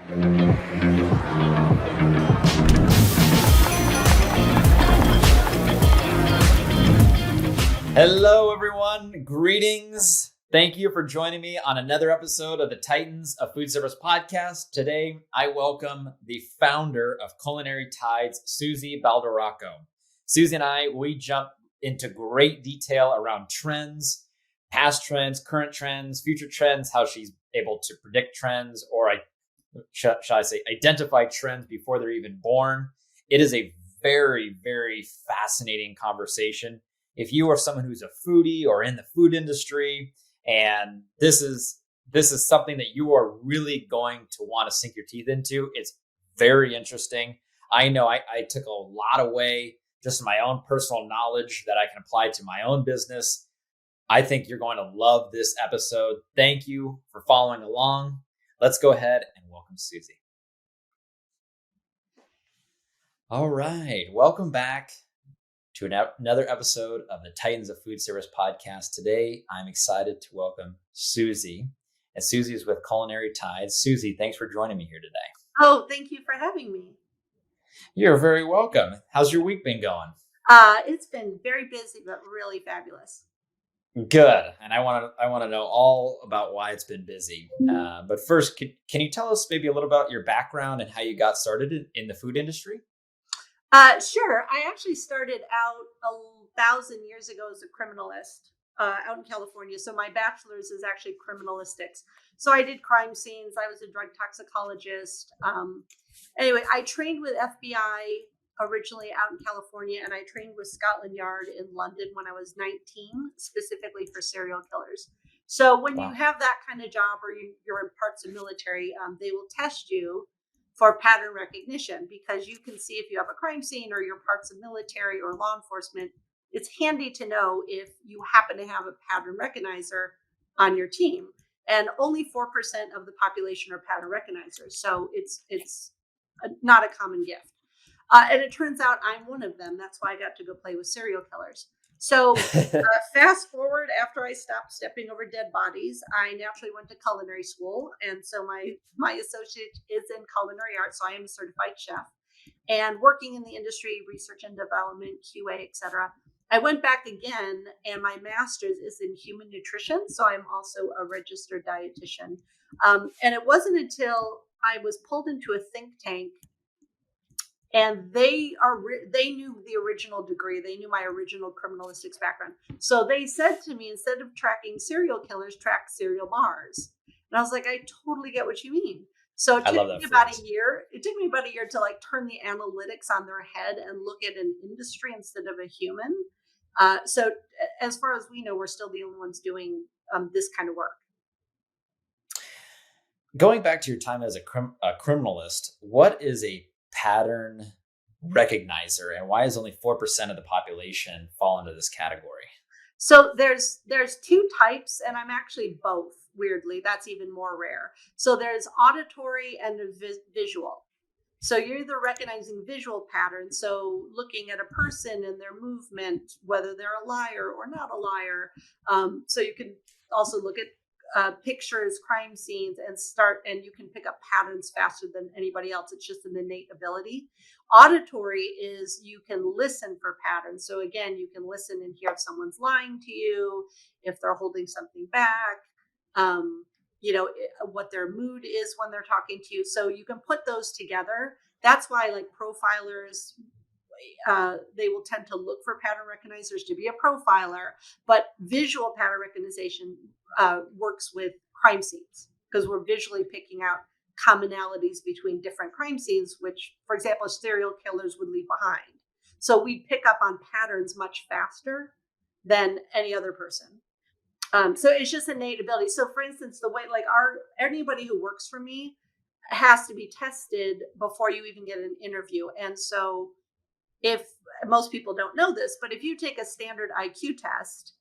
Hello, everyone. Greetings. Thank you for joining me on another episode of the Titans of Food Service podcast. Today, I welcome the founder of Culinary Tides, Suzy Badaracco. Suzy and we jump into great detail around trends, past trends, current trends, future trends, how she's able to predict trends, or shall I say, identify trends before they're even born. It is a very, very fascinating conversation. If you are someone who's a foodie or in the food industry, and this is something that you are really going to want to sink your teeth into, it's very interesting. I know I took a lot away just my own personal knowledge that I can apply to my own business. I think you're going to love this episode. Thank you for following along. Let's go ahead and welcome Suzy. All right, welcome back to another episode of the Titans of Food Service podcast. Today, I'm excited to welcome Suzy, and Suzy is with Culinary Tides. Suzy, thanks for joining me here today. Oh, thank you for having me. You're very welcome. How's your week been going? It's been very busy, but really fabulous. Good, and I want to know all about why it's been busy. But first, can you tell us maybe a little about your background and how you got started in the food industry? Sure. I actually started out 1,000 years ago as a criminalist out in California. So my bachelor's is actually criminalistics. So I did crime scenes. I was a drug toxicologist. Anyway, I trained with FBI originally out in California, and I trained with Scotland Yard in London when I was 19, specifically for serial killers. So when you have that kind of job, or you're in parts of military, they will test you for pattern recognition, because you can see if you have a crime scene or you're parts of military or law enforcement. It's handy to know if you happen to have a pattern recognizer on your team. And only 4% of the population are pattern recognizers. So it's not a common gift. And it turns out I'm one of them. That's why I got to go play with serial killers. So fast forward, after I stopped stepping over dead bodies, I naturally went to culinary school. And so my associate is in culinary arts. So I am a certified chef, and working in the industry, research and development, QA, etc. I went back again, and my master's is in human nutrition. So I'm also a registered dietitian. And it wasn't until I was pulled into a think tank, and they knew the original degree. They knew my original criminalistics background. So they said to me, instead of tracking serial killers, track serial bars. And I was like, I totally get what you mean. So it took me about a year. It took me about a year to turn the analytics on their head and look at an industry instead of a human. So as far as we know, we're still the only ones doing this kind of work. Going back to your time as a criminalist, what is a pattern recognizer, and why is only 4% of the population fall into this category? So there's two types, and I'm actually both. Weirdly, that's even more rare. So there's auditory and visual. So you're either recognizing visual patterns, so looking at a person and their movement, whether they're a liar or not a liar. So you can also look at pictures, crime scenes, and you can pick up patterns faster than anybody else. It's just an innate ability. Auditory is you can listen for patterns. So again, you can listen and hear if someone's lying to you, if they're holding something back, what their mood is when they're talking to you. So you can put those together. That's why profilers, they will tend to look for pattern recognizers to be a profiler, but visual pattern recognition works with crime scenes, because we're visually picking out commonalities between different crime scenes, which, for example, serial killers would leave behind. So we pick up on patterns much faster than any other person. So it's just innate ability. So for instance, the way anybody who works for me has to be tested before you even get an interview. And so if most people don't know this, but if you take a standard IQ test,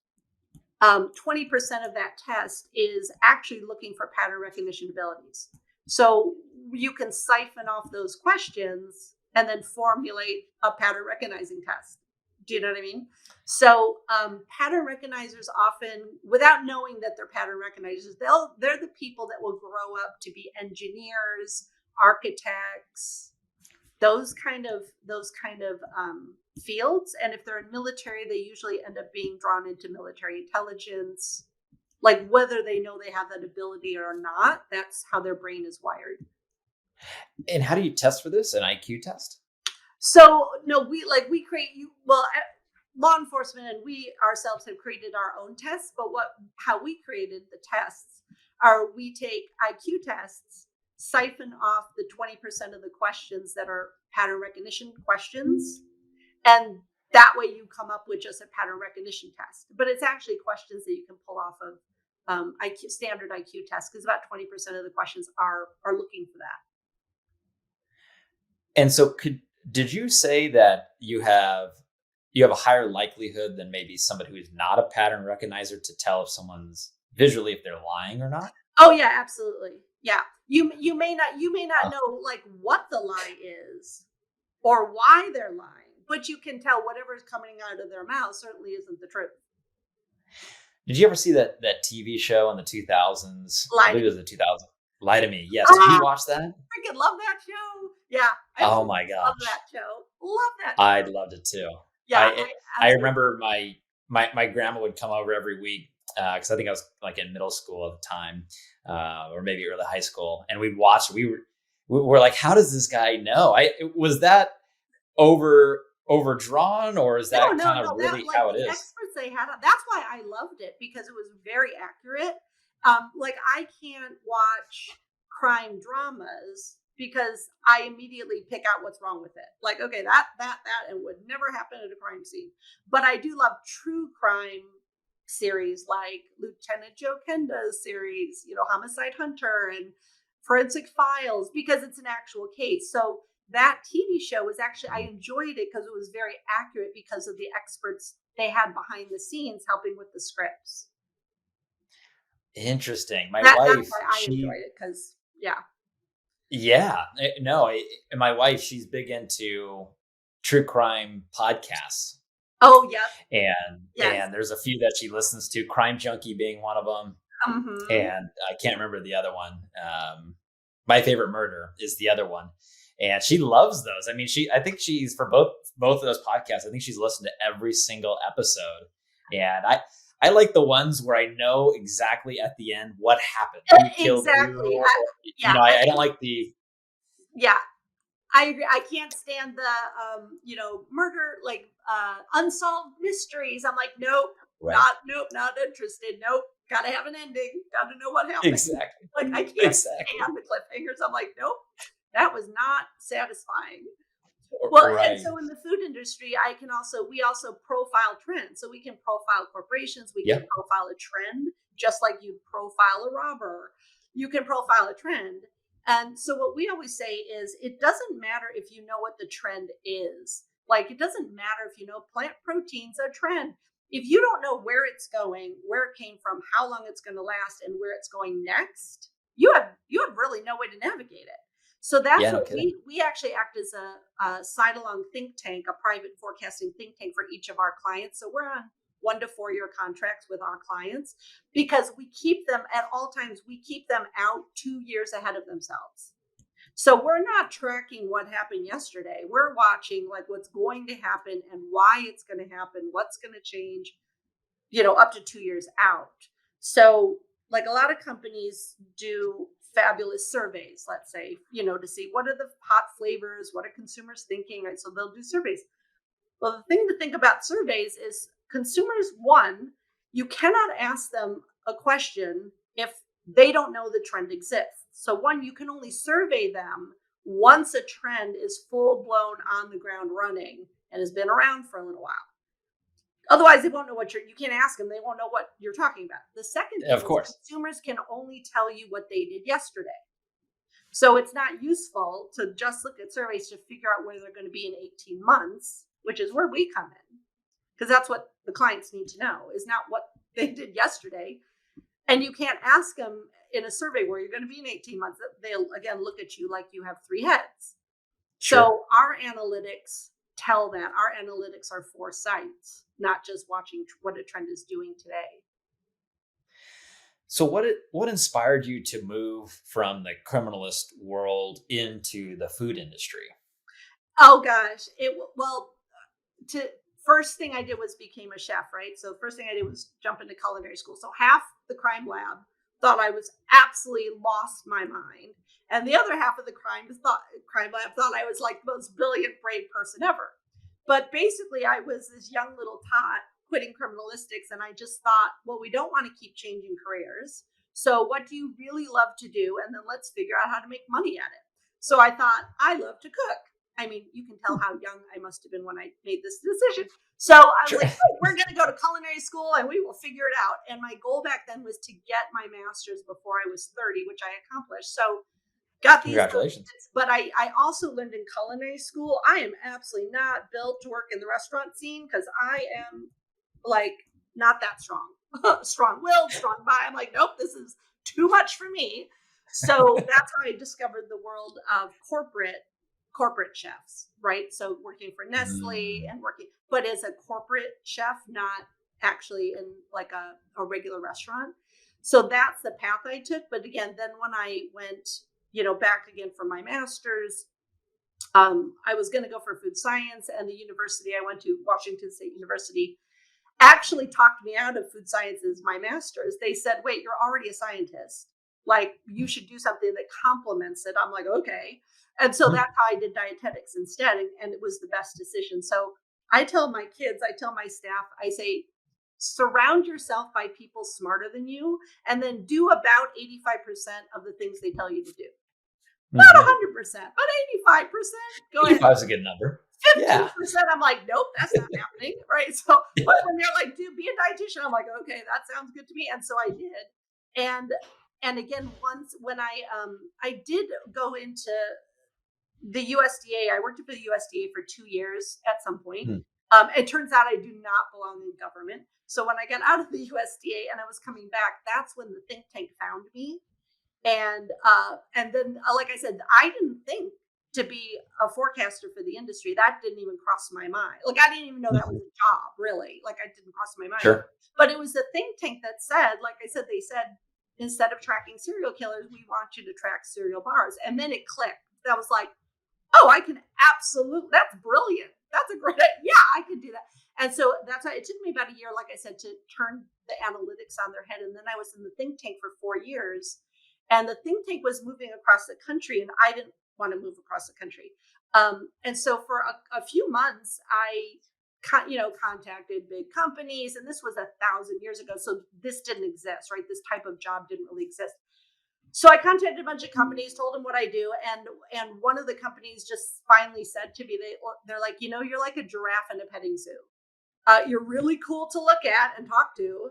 20% of that test is actually looking for pattern recognition abilities. So you can siphon off those questions and then formulate a pattern recognizing test. Do you know what I mean? So pattern recognizers often, without knowing that they're pattern recognizers, they're the people that will grow up to be engineers, architects, those kind of fields. And if they're in military, they usually end up being drawn into military intelligence. Like whether they know they have that ability or not, that's how their brain is wired. And how do you test for this? An IQ test? So no, we create law enforcement and we ourselves have created our own tests. But how we created the tests are we take IQ tests, siphon off the 20% of the questions that are pattern recognition questions, and that way you come up with just a pattern recognition test. But it's actually questions that you can pull off of IQ standard IQ tests, because about 20% of the questions are looking for that. And so did you say that you have a higher likelihood than maybe somebody who's not a pattern recognizer to tell if someone's visually if they're lying or not? Oh yeah, absolutely. Yeah. You may not know like what the lie is or why they're lying, but you can tell whatever is coming out of their mouth certainly isn't the truth. Did you ever see that TV show in the 2000s? I believe it was the 2000s. Lie to Me. Yes. Did you watch that? I freaking love that show. Yeah. Oh my gosh. Love that show. Love that show. I loved it too. Yeah. I remember my grandma would come over every week because I think I was like in middle school at the time, or maybe early high school, and we'd watch. We were like, how does this guy know? Was that overdrawn, or is that really how it is? Experts they had. That's why I loved it, because it was very accurate. Like I can't watch crime dramas because I immediately pick out what's wrong with it. Like, okay, that and would never happen at a crime scene. But I do love true crime series like Lieutenant Joe Kenda's series, Homicide Hunter and Forensic Files, because it's an actual case. So that TV show was actually, I enjoyed it because it was very accurate because of the experts they had behind the scenes helping with the scripts. Interesting. My wife, that's why I enjoyed it because, yeah. Yeah, no, my wife, she's big into true crime podcasts. Oh, yeah. And there's a few that she listens to, Crime Junkie being one of them. Mm-hmm. And I can't remember the other one. My Favorite Murder is the other one. And she loves those. I mean, I think she's for both of those podcasts. I think she's listened to every single episode. And I like the ones where I know exactly at the end what happened. Who killed who. I don't like the. Yeah, I agree. I can't stand the murder, like unsolved mysteries. I'm like, nope, right. not interested. Nope, gotta have an ending. Gotta know what happened. Exactly. Like I can't stand the cliffhangers. I'm like, nope, that was not satisfying. Well, right. And so in the food industry, we also profile trends. So we can profile corporations, we can profile a trend, just like you profile a robber. You can profile a trend. And so what we always say is it doesn't matter if you know what the trend is. Like it doesn't matter if you know plant protein's a trend. If you don't know where it's going, where it came from, how long it's going to last, and where it's going next, you have really no way to navigate it. So that's what we actually act as a side-along think tank, a private forecasting think tank for each of our clients. So we're on 1 to 4 year contracts with our clients because we keep them at all times. We keep them out 2 years ahead of themselves. So we're not tracking what happened yesterday. We're watching like what's going to happen and why it's going to happen, what's going to change, up to 2 years out. So like a lot of companies do fabulous surveys, let's say, to see what are the hot flavors, what are consumers thinking, right? So they'll do surveys. Well, the thing to think about surveys is consumers, one, you cannot ask them a question if they don't know the trend exists. So one, you can only survey them once a trend is full blown on the ground running and has been around for a little while. Otherwise, they won't know you can't ask them. They won't know what you're talking about. The second thing is consumers can only tell you what they did yesterday. So it's not useful to just look at surveys to figure out where they're going to be in 18 months, which is where we come in. Because that's what the clients need to know, is not what they did yesterday. And you can't ask them in a survey where you're going to be in 18 months. They'll, again, look at you like you have 3 heads. Sure. So our analytics tell that. Our analytics are foresights, not just watching what a trend is doing today. So what inspired you to move from the criminalist world into the food industry? Oh gosh, well, to first thing I did was became a chef, right? So first thing I did was jump into culinary school. So half the crime lab thought I was absolutely lost my mind, and the other half of the crime lab thought I was like the most brilliant, brave person ever. But basically, I was this young little tot quitting criminalistics, and I just thought, well, we don't want to keep changing careers. So what do you really love to do? And then let's figure out how to make money at it. So I thought, I love to cook. I mean, you can tell how young I must have been when I made this decision. So I was Sure. like, oh, we're going to go to culinary school and we will figure it out. And my goal back then was to get my master's before I was 30, which I accomplished. So got these, Congratulations. but I also learned in culinary school. I am absolutely not built to work in the restaurant scene because I am like not that strong, strong willed, strong by. I'm like, nope, this is too much for me. So that's how I discovered the world of corporate chefs, right? So working for Nestle Mm. and working, but as a corporate chef, not actually in like a regular restaurant. So that's the path I took. But again, then when I went, back again for my master's, I was going to go for food science, and the university I went to, Washington State University, actually talked me out of food sciences, my master's. They said, wait, you're already a scientist. Like, you should do something that complements it. I'm like, okay. And so that's how I did dietetics instead. And it was the best decision. So I tell my kids, I tell my staff, I say, surround yourself by people smarter than you, and then do about 85% of the things they tell you to do. Not Mhm. 100%, but 85%. Go ahead. 85 is a good number. Yeah. 15%, I'm like, nope, that's not happening. Right. So, but when they're like, dude, be a dietitian, I'm like, okay, that sounds good to me. And so I did. And again, once when I did go into the USDA, I worked for the USDA for 2 years at some point. Hmm. It turns out I do not belong in government. So when I got out of the USDA and I was coming back, that's when the think tank found me. And then, like I said, I didn't think to be a forecaster for the industry. That didn't even cross my mind. Like, I didn't even know that was Mhm. a job, really. Like, I didn't cross my mind. Sure. But it was the think tank that said, like I said, they said, instead of tracking serial killers, we want you to track serial bars. And then it clicked. That was like, oh, I can absolutely, that's brilliant. That's a great, yeah, I could do that. And so that's why it took me about a year, like I said, to turn the analytics on their head. And then I was in the think tank for 4 years. And the think tank was moving across the country, and I didn't want to move across the country. And so for a few months, I contacted big companies, and this was 1,000 years ago. So this didn't exist, right? This type of job didn't really exist. So I contacted a bunch of companies, told them what I do, and one of the companies just finally said to me, they're like, you're like a giraffe in a petting zoo. You're really cool to look at and talk to,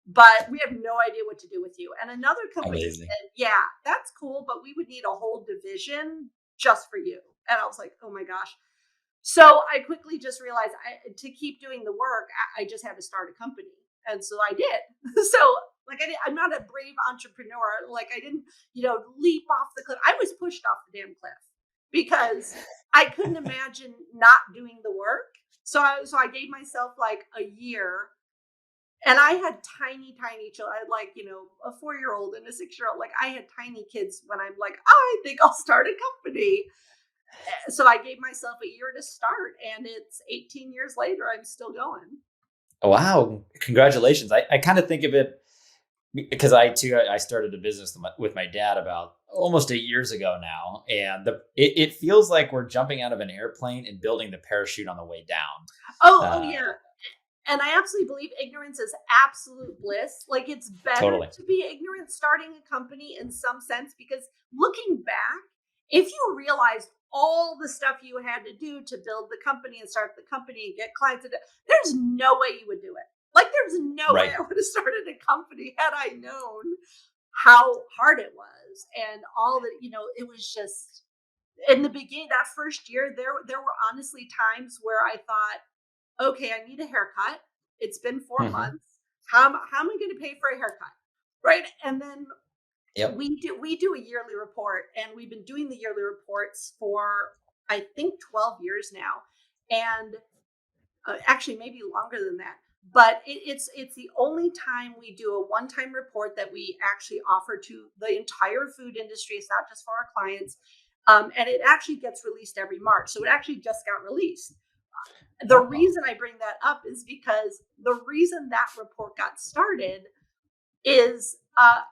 but we have no idea what to do with you. And another company Amazing. said, yeah, that's cool, but we would need a whole division just for you. And I was like, oh my gosh. So I quickly just realized to keep doing the work, I just had to start a company. And so I did. So like I'm not a brave entrepreneur. Like I didn't, leap off the cliff. I was pushed off the damn cliff because I couldn't imagine not doing the work. So I gave myself like a year, and I had tiny, tiny children. I had like, a 4-year-old and a 6-year-old. Like I had tiny kids when I'm like, I think I'll start a company. So I gave myself a year to start, and it's 18 years later, I'm still going. Wow. Congratulations. I kind of think of it because I started a business with my dad about almost 8 years ago now. And it feels like we're jumping out of an airplane and building the parachute on the way down. Oh Uh, yeah. And I absolutely believe ignorance is absolute bliss. Like it's better totally. to be ignorant starting a company in some sense, because looking back, if you realized all the stuff you had to do to build the company and start the company and get clients, there's no way you would do it. Like there's no way Right. I would have started a company had I known how hard it was and all that, it was just in the beginning, that first year, there were honestly times where I thought, okay, I need a haircut. It's been 4 Mhm. months. How am I going to pay for a haircut? Right. And then Yep. we do a yearly report, and we've been doing the yearly reports for I think 12 years now. And actually maybe longer than that. but it's the only time we do a one-time report that we actually offer to the entire food industry. It's not just for our clients. And it actually gets released every March. So it actually just got released. The reason I bring that up is because the reason that report got started is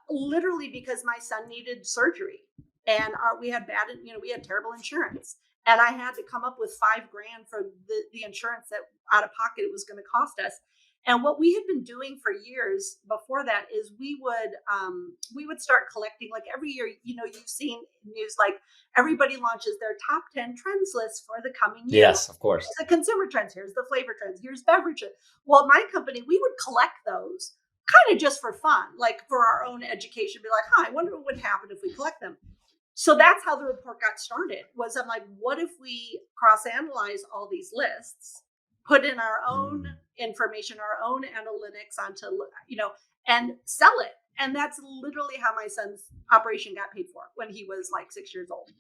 literally because my son needed surgery, and we had terrible insurance, and I had to come up with $5,000 for the insurance that out of pocket it was going to cost us. And what we had been doing for years before that is we would start collecting, like every year, you've seen news, like everybody launches their top 10 trends list for the coming year. Yes, of course. Here's the consumer trends, here's the flavor trends, here's beverages. Well, my company, we would collect those kind of just for fun, like for our own education, be like, I wonder what would happen if we collect them. So that's how the report got started. Was I'm like, what if we cross-analyze all these lists, put in our own information, our own analytics onto, and sell it. And that's literally how my son's operation got paid for when he was like 6 years old.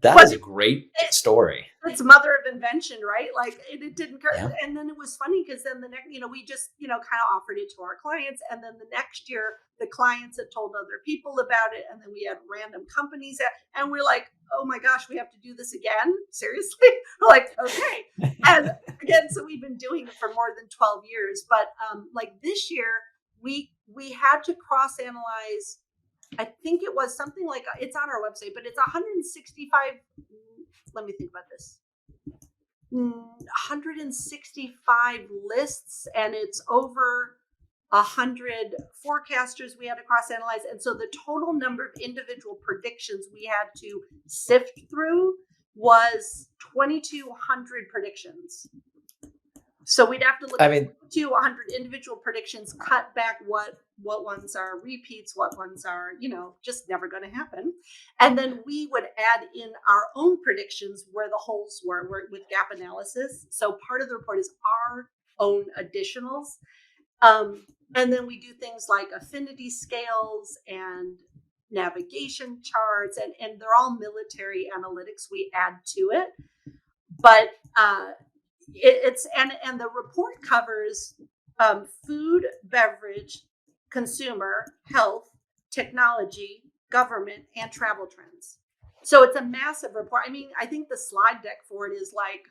That is a great story. It's mother of invention, right? Like it didn't hurt. Yeah. And then it was funny because then the next, we just, kind of offered it to our clients. And then the next year, the clients had told other people about it. And then we had random companies and we're like, oh my gosh, we have to do this again? Seriously? We're like, okay. And again, so we've been doing it for more than 12 years. But like this year, we had to cross-analyze. I think it was something like, it's on our website, but it's 165, let me think about this, 165 lists, and it's over 100 forecasters we had to cross-analyze. And so the total number of individual predictions we had to sift through was 2,200 predictions. So we'd have to look at 100 individual predictions, cut back what ones are repeats, what ones are, just never going to happen. And then we would add in our own predictions where the holes were with gap analysis. So part of the report is our own additionals. And then we do things like affinity scales and navigation charts, and they're all military analytics we add to it. But it's the report covers food, beverage, consumer, health, technology, government, and travel trends. So it's a massive report. I mean, I think the slide deck for it is like,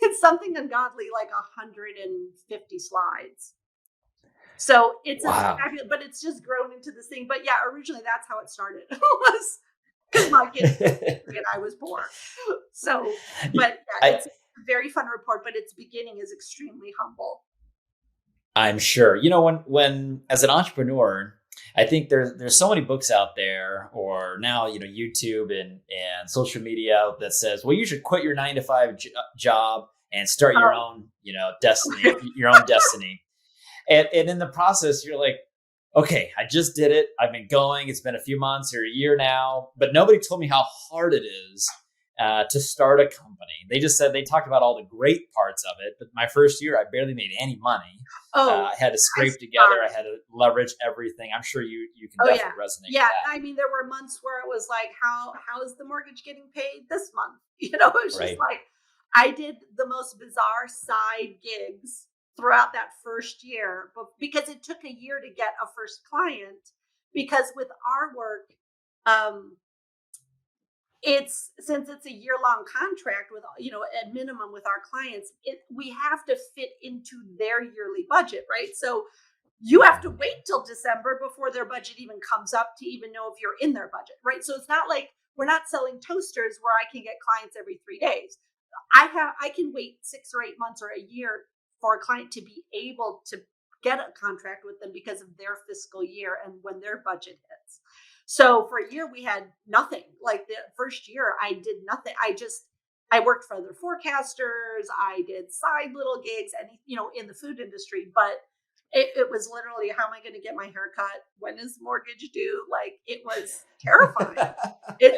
it's something ungodly, like 150 slides. So it's fabulous, but it's just grown into this thing. But yeah, originally that's how it started. Was because my kids and I was born. So, but yeah, it's a very fun report, but its beginning is extremely humble. I'm sure. When as an entrepreneur, I think there's so many books out there, or now, YouTube and social media that says, well, you should quit your 9-to-5 job and start your own, destiny, your own destiny. And in the process, you're like, okay, I just did it. I've been going. It's been a few months or a year now, but nobody told me how hard it is to start a company. They just said, they talked about all the great parts of it, but my first year, I barely made any money. I had to scrape together. I had to leverage everything. I'm sure you can definitely resonate with that. I mean, there were months where it was like, how is the mortgage getting paid this month? It was just like, I did the most bizarre side gigs throughout that first year, but because it took a year to get a first client, because with our work, since it's a year-long contract with, at minimum with our clients, we have to fit into their yearly budget, right? So you have to wait till December before their budget even comes up to even know if you're in their budget, right? So it's not like we're not selling toasters where I can get clients every 3 days. I can wait 6 or 8 months or a year for a client to be able to get a contract with them because of their fiscal year and when their budget hits. So for a year, we had nothing. Like the first year, I did nothing. I worked for other forecasters. I did side little gigs and, in the food industry, but it was literally, how am I going to get my hair cut? When is mortgage due? Like, it was terrifying.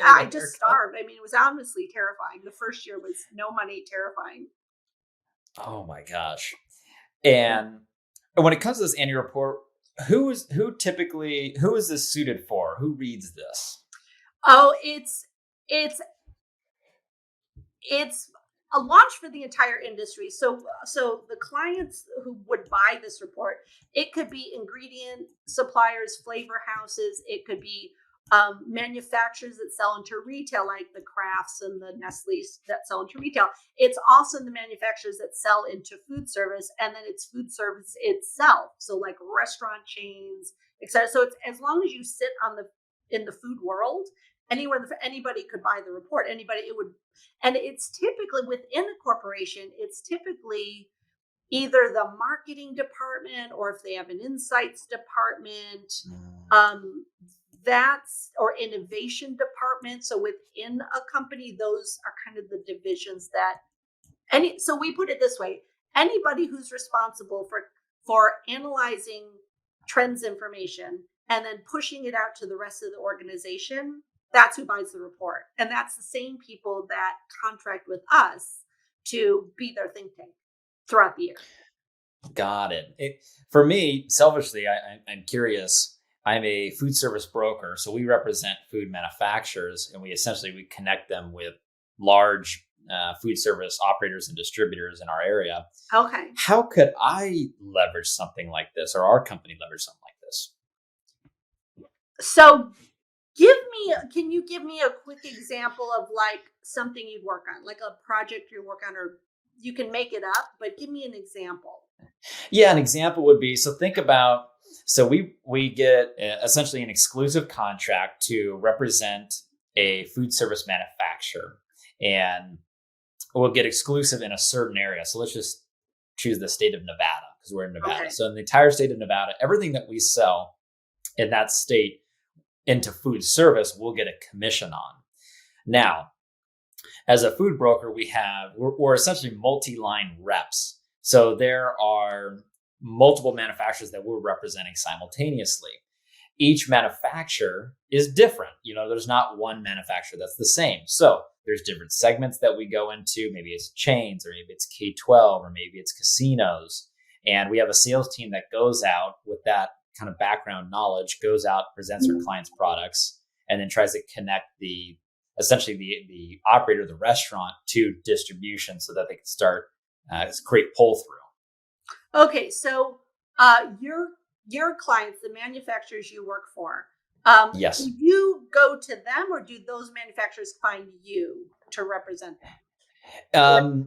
I just starved. I mean, it was honestly terrifying. The first year was no money, terrifying. Oh my gosh. And when it comes to this annual report, who is this suited for? Who reads this? Oh, it's a launch for the entire industry. So the clients who would buy this report, it could be ingredient suppliers, flavor houses, it could be manufacturers that sell into retail, like the Crafts and the Nestle's that sell into retail. It's also the manufacturers that sell into food service, and then it's food service itself. So like restaurant chains, etc. So it's as long as you sit in the food world, anybody could buy the report. Anybody, it would, and it's typically within a corporation. It's typically either the marketing department, or if they have an insights department, that's or innovation department. So within a company, those are kind of the divisions that so we put it this way: anybody who's responsible for analyzing trends information and then pushing it out to the rest of the organization, that's who buys the report. And that's the same people that contract with us to be their think tank throughout the year. Got it. For me, selfishly, I'm curious. I'm a food service broker, so we represent food manufacturers, and we connect them with large food service operators and distributors in our area. Okay. How could I leverage something like this, or our company leverage something like this? So can you give me a quick example of like something you'd work on, like a project you work on, or you can make it up, but give me an example. Yeah, an example would be, so we get essentially an exclusive contract to represent a food service manufacturer, and we'll get exclusive in a certain area. So let's just choose the state of Nevada, because we're in Nevada. Okay. So in the entire state of Nevada, everything that we sell in that state into food service, we'll get a commission on. Now, as a food broker, we're essentially multi-line reps. So there are multiple manufacturers that we're representing simultaneously. Each manufacturer is different. There's not one manufacturer that's the same. So there's different segments that we go into. Maybe it's chains, or maybe it's K-12, or maybe it's casinos. And we have a sales team that goes out with that kind of background knowledge, goes out, presents our clients' products, and then tries to connect the operator, the restaurant, to distribution so that they can start create pull through. Okay, so your clients, the manufacturers you work for, yes, do you go to them, or do those manufacturers find you to represent them?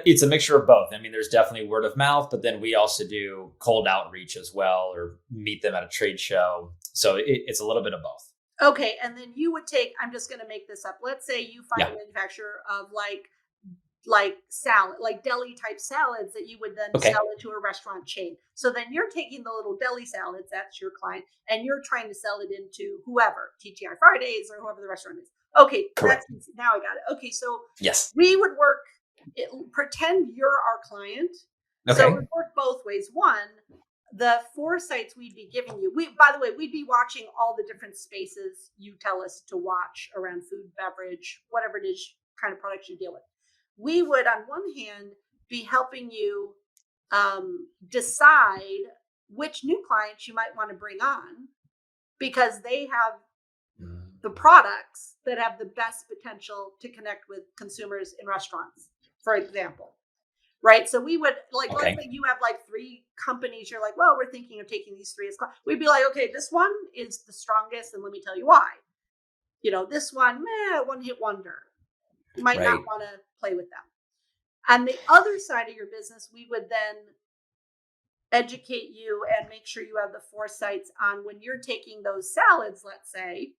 It's a mixture of both. I mean, there's definitely word of mouth, but then we also do cold outreach as well, or meet them at a trade show. So it's a little bit of both. Okay, and then you would I'm just going to make this up. Let's say you find a manufacturer of like salad, like deli type salads that you would then sell into a restaurant chain. So then you're taking the little deli salads, that's your client, and you're trying to sell it into whoever, TGI Fridays or whoever the restaurant is. Okay, correct. Now I got it. Okay, so yes, we would pretend you're our client. Okay. So it would work both ways. One, the foresights we'd be giving you. By the way, we'd be watching all the different spaces you tell us to watch around food, beverage, whatever it is kind of products you deal with. We would, on one hand, be helping you decide which new clients you might want to bring on, because they have the products that have the best potential to connect with consumers in restaurants, for example. Right. So we would let's say you have like 3 companies. You're like, well, we're thinking of taking these 3 as clients. We'd be like, okay, this one is the strongest, and let me tell you why. This one, one hit wonder. You might not want to play with them. And the other side of your business, we would then educate you and make sure you have the foresights on when you're taking those salads, let's say,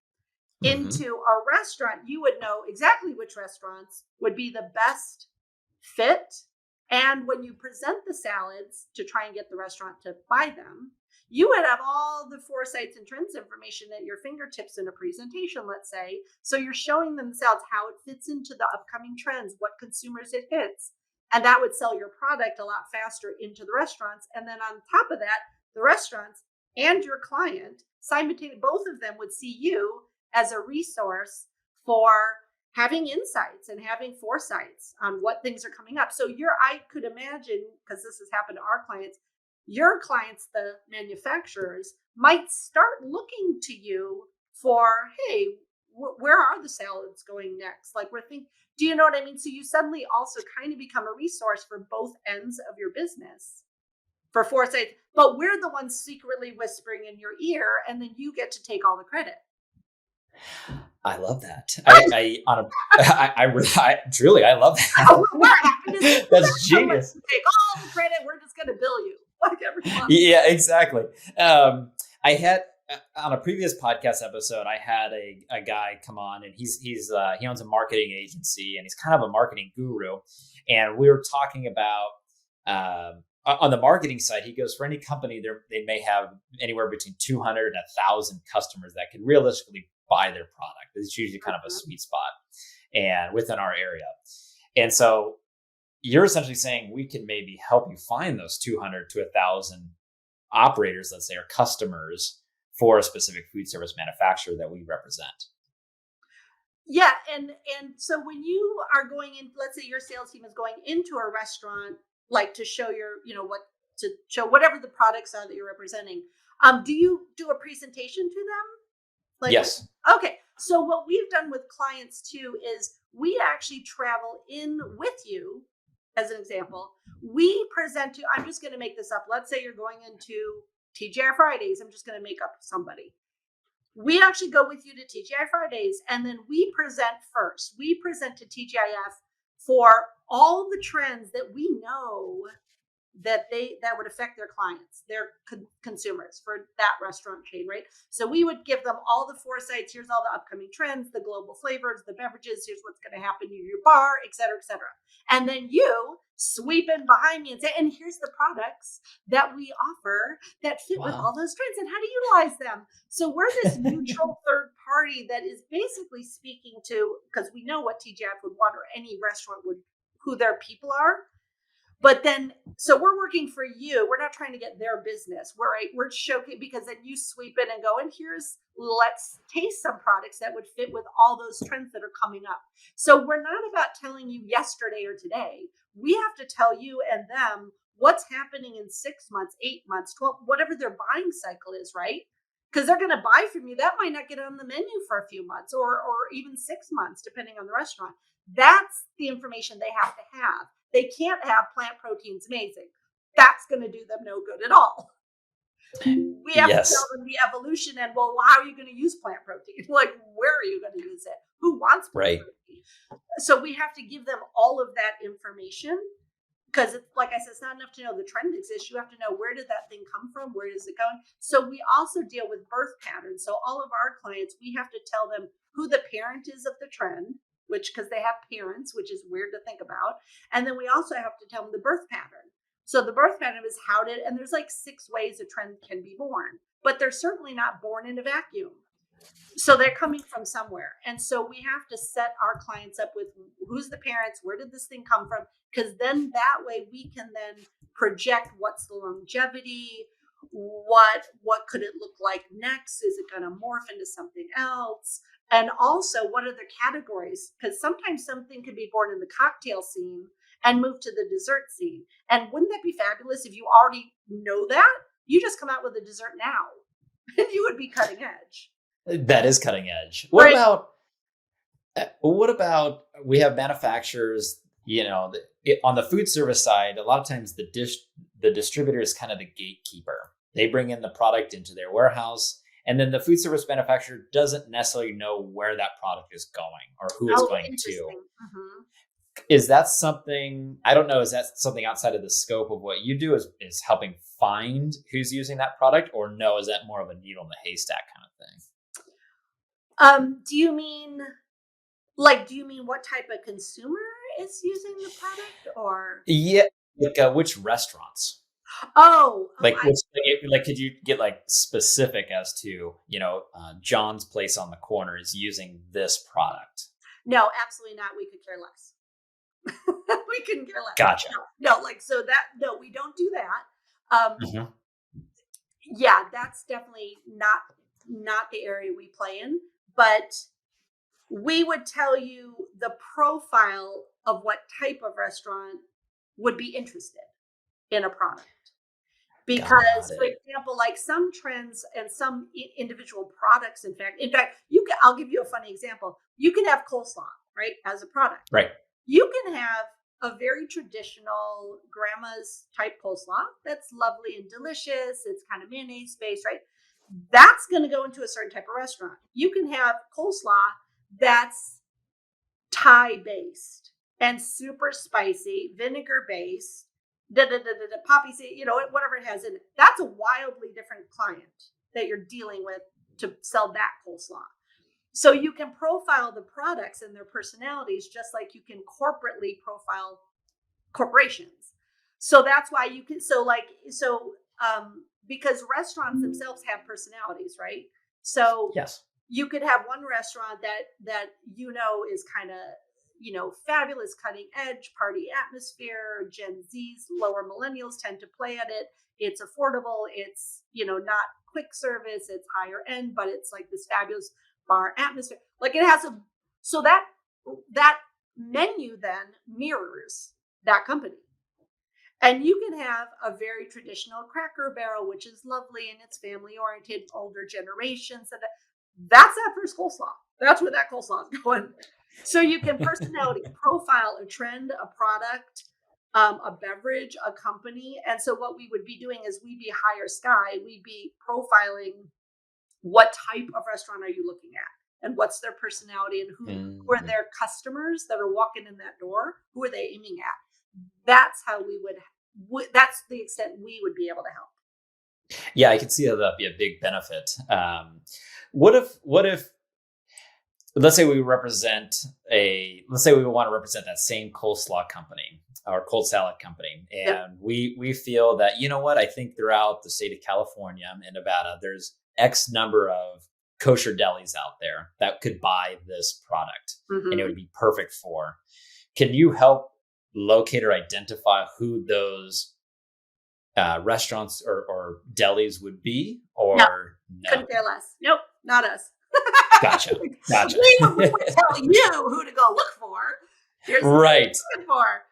into a restaurant. You would know exactly which restaurants would be the best fit. And when you present the salads to try and get the restaurant to buy them, you would have all the foresights and trends information at your fingertips in a presentation, let's say. So you're showing them the salads, how it fits into the upcoming trends, what consumers it hits. And that would sell your product a lot faster into the restaurants. And then on top of that, the restaurants and your client, simultaneously, both of them would see you as a resource for having insights and having foresights on what things are coming up. So I could imagine, because this has happened to our clients, your clients, the manufacturers, might start looking to you for, hey, where are the salads going next? Like we're thinking, do you know what I mean? So you suddenly also kind of become a resource for both ends of your business for foresight, but we're the ones secretly whispering in your ear, and then you get to take all the credit. I love that. I truly, I love that. That's genius. Take all the credit. We're just going to bill you like every month. Yeah, exactly. I had on a previous podcast episode, I had a guy come on, and he owns a marketing agency, and he's kind of a marketing guru. And we were talking about on the marketing side. He goes, for any company, they may have anywhere between 200 and 1,000 customers that could realistically buy their product. It's usually kind of a sweet spot, and within our area. And so you're essentially saying we can maybe help you find those 200 to 1,000 operators, let's say, or customers for a specific food service manufacturer that we represent. Yeah, and so when you are going in, let's say your sales team is going into a restaurant, like to show to show whatever the products are that you're representing. Do you do a presentation to them? Like, yes. Okay. So what we've done with clients too is we actually travel in with you. As an example, we present to, I'm just going to make this up. Let's say you're going into TGI Fridays. I'm just going to make up somebody. We actually go with you to TGI Fridays, and then we present first. We present to TGIF for all the trends that we know that would affect their clients, their consumers for that restaurant chain, right? So we would give them all the foresights. Here's all the upcoming trends, the global flavors, the beverages. Here's what's going to happen in your bar, et cetera, et cetera. And then you sweep in behind me and say, and here's the products that we offer that fit with all those trends and how to utilize them. So we're this neutral third party that is basically speaking to, because we know what TGIF would want, or any restaurant would, who their people are. But then, so we're working for you. We're not trying to get their business. We're showcasing, because then you sweep in and go, and let's taste some products that would fit with all those trends that are coming up. So we're not about telling you yesterday or today. We have to tell you and them what's happening in 6 months, 8 months, 12, whatever their buying cycle is, right? Because they're going to buy from you. That might not get on the menu for a few months or even 6 months, depending on the restaurant. That's the information they have to have. They can't have plant proteins amazing. That's going to do them no good at all. We have to tell them the evolution and, well, how are you going to use plant protein? Like, where are you going to use it? Who wants plant protein? So we have to give them all of that information, because it's, like I said, it's not enough to know the trend exists. You have to know, where did that thing come from? Where is it going? So we also deal with birth patterns. So all of our clients, we have to tell them who the parent is of the trend, because they have parents, which is weird to think about. And then we also have to tell them the birth pattern. So the birth pattern is and there's like 6 ways a trend can be born, but they're certainly not born in a vacuum. So they're coming from somewhere. And so we have to set our clients up with who's the parents, where did this thing come from? Because then that way we can then project what's the longevity, what could it look like next? Is it going to morph into something else? And also, what are the categories? Because sometimes something could be born in the cocktail scene and move to the dessert scene. And wouldn't that be fabulous if you already know that? You just come out with a dessert now, and you would be cutting edge. That is cutting edge. What about we have manufacturers, on the food service side, a lot of times the distributor is kind of the gatekeeper. They bring in the product into their warehouse, and then the food service manufacturer doesn't necessarily know where that product is going or who it's going to. Mm-hmm. Is that something, I don't know, is that something outside of the scope of what you do, is helping find who's using that product, or no, is that more of a needle in the haystack kind of thing? Do you mean what type of consumer is using the product, or? Yeah, like which restaurants? Could you get like specific as to, John's place on the corner is using this product? No, absolutely not. We could care less. We couldn't care less. Gotcha. No, we don't do that. Mm-hmm. Yeah, that's definitely not the area we play in, but we would tell you the profile of what type of restaurant would be interested in a product. Got Because, for it. example, like some trends and some individual products, in fact, I'll give you a funny example. You can have coleslaw, right, as a product. Right. You can have a very traditional grandma's type coleslaw that's lovely and delicious. It's kind of mayonnaise based, right? That's going to go into a certain type of restaurant. You can have coleslaw that's Thai based and super spicy, vinegar based, poppy seed, whatever it has in it. That's a wildly different client that you're dealing with to sell that coleslaw. So you can profile the products and their personalities just like you can corporately profile corporations. So that's why you can, because restaurants themselves have personalities, right? So Yes. you could have one restaurant that is kind of fabulous, cutting edge, party atmosphere. Gen Z's, lower millennials tend to play at it. It's affordable. It's not quick service. It's higher end, but it's like this fabulous bar atmosphere. Like it has so that menu then mirrors that company. And you can have a very traditional Cracker Barrel, which is lovely and it's family oriented, older generations. And that's that first coleslaw. That's where that coleslaw is going. So you can personality profile a trend, a product, a beverage, a company. And so what we would be doing is we'd be higher sky. We'd be profiling what type of restaurant are you looking at and what's their personality and who are their customers that are walking in that door? Who are they aiming at? That's how that's the extent we would be able to help. Yeah, I can see how that'd be a big benefit. What if let's say we want to represent that same coleslaw company or cold salad company. And Yep. we feel that, I think throughout the state of California and Nevada, there's X number of kosher delis out there that could buy this product and it would be perfect for. Can you help locate or identify who those restaurants or delis would be? Or no? Couldn't care less. Nope, not us. Gotcha. We would tell you who to go look for. Here's right. What you're looking for.